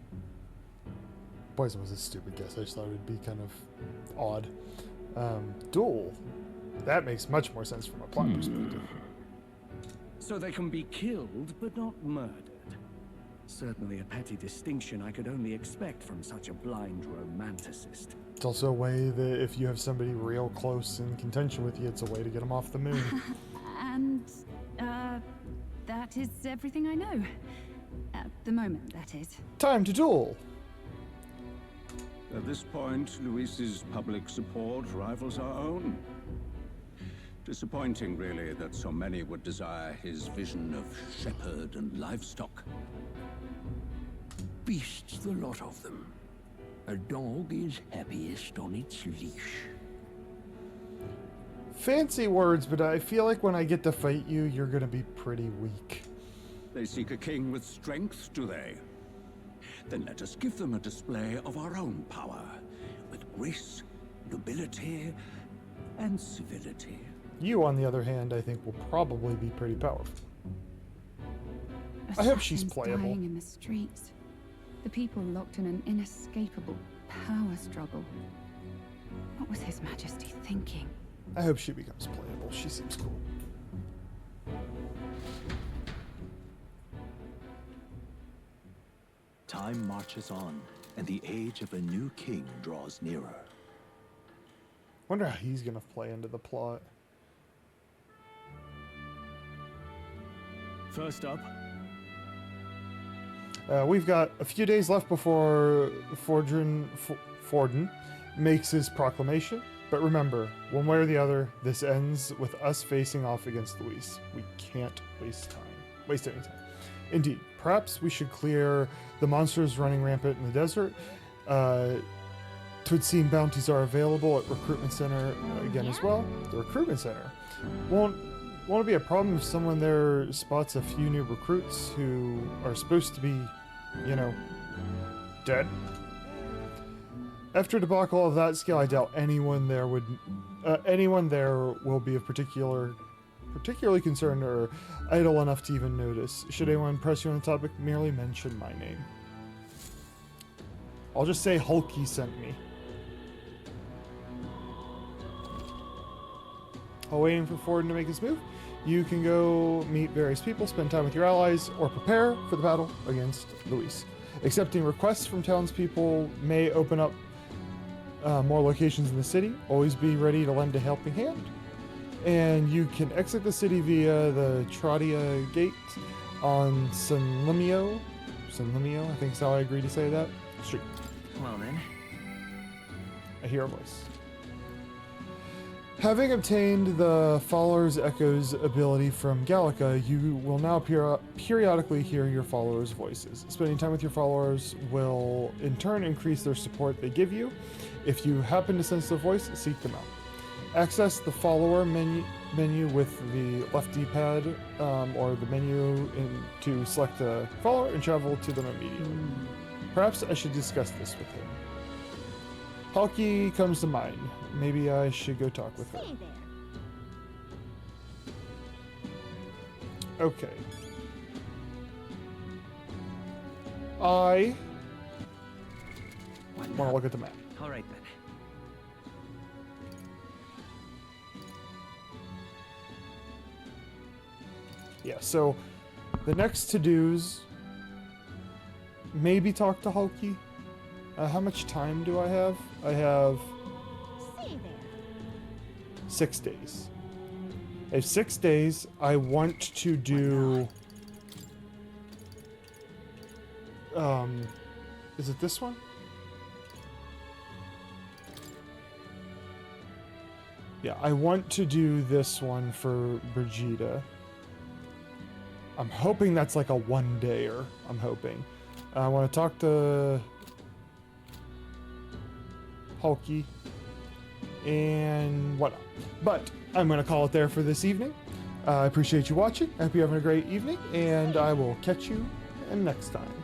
Speaker 1: Poison was a stupid guess. I just thought it would be kind of odd. Duel. That makes much more sense from a plot perspective.
Speaker 9: So they can be killed, but not murdered. Certainly a petty distinction I could only expect from such a blind romanticist.
Speaker 1: It's also a way that if you have somebody real close in contention with you, it's a way to get them off the moon.
Speaker 14: And, that is everything I know. At the moment, that is.
Speaker 1: Time to duel!
Speaker 15: At this point, Luis's public support rivals our own. Disappointing, really, that so many would desire his vision of shepherd and livestock.
Speaker 12: Beasts, the lot of them. A dog is happiest on its leash.
Speaker 1: Fancy words, but I feel like when I get to fight you, you're gonna be pretty weak.
Speaker 15: They seek a king with strength, do they? Then let us give them a display of our own power, with grace, nobility, and civility.
Speaker 1: You, on the other hand, I think will probably be pretty powerful. I hope she's playable.
Speaker 14: Dying in the streets. The people locked in an inescapable power struggle. What was His Majesty thinking?
Speaker 1: I hope she becomes playable. She seems cool.
Speaker 16: Time marches on, and the age of a new king draws nearer.
Speaker 1: Wonder how he's gonna play into the plot.
Speaker 5: First up,
Speaker 1: we've got a few days left before Forden makes his proclamation. But remember, one way or the other, this ends with us facing off against Luis. We can't waste any time. Indeed, perhaps we should clear the monsters running rampant in the desert. Twould seem bounties are available at Recruitment Center again as well. The Recruitment Center won't be a problem if someone there spots a few new recruits who are supposed to be, you know, dead. After a debacle of that scale, I doubt anyone there will be of particularly concerned or idle enough to even notice. Should anyone press you on the topic, merely mention my name. I'll just say Hulky sent me. While waiting for Forden to make his move, you can go meet various people, spend time with your allies, or prepare for the battle against Luis. Accepting requests from townspeople may open up more locations in the city. Always be ready to lend a helping hand. And you can exit the city via the Tradia Gate on Sanlimio, I think is how I agree to say that. Street.
Speaker 7: Well then.
Speaker 1: I hear a voice. Having obtained the Follower's Echoes ability from Gallica, you will now periodically hear your followers' voices. Spending time with your followers will in turn increase their support they give you. If you happen to sense their voice, seek them out. Access the follower menu with the left D-pad or the menu to select a follower and travel to them immediately. Perhaps I should discuss this with him. Halki comes to mind. Maybe I should go talk with her. Okay. I want to look at the map.
Speaker 7: All right then.
Speaker 1: Yeah, so the next to-dos, maybe talk to Halki. How much time do I have? I have 6 days. I have 6 days. I want to do... is it this one? Yeah, I want to do this one for Brigida. I'm hoping that's like a one-dayer. I'm hoping. I want to talk to Halki and whatnot. But I'm going to call it there for this evening. I appreciate you watching. I hope you're having a great evening, and I will catch you next time.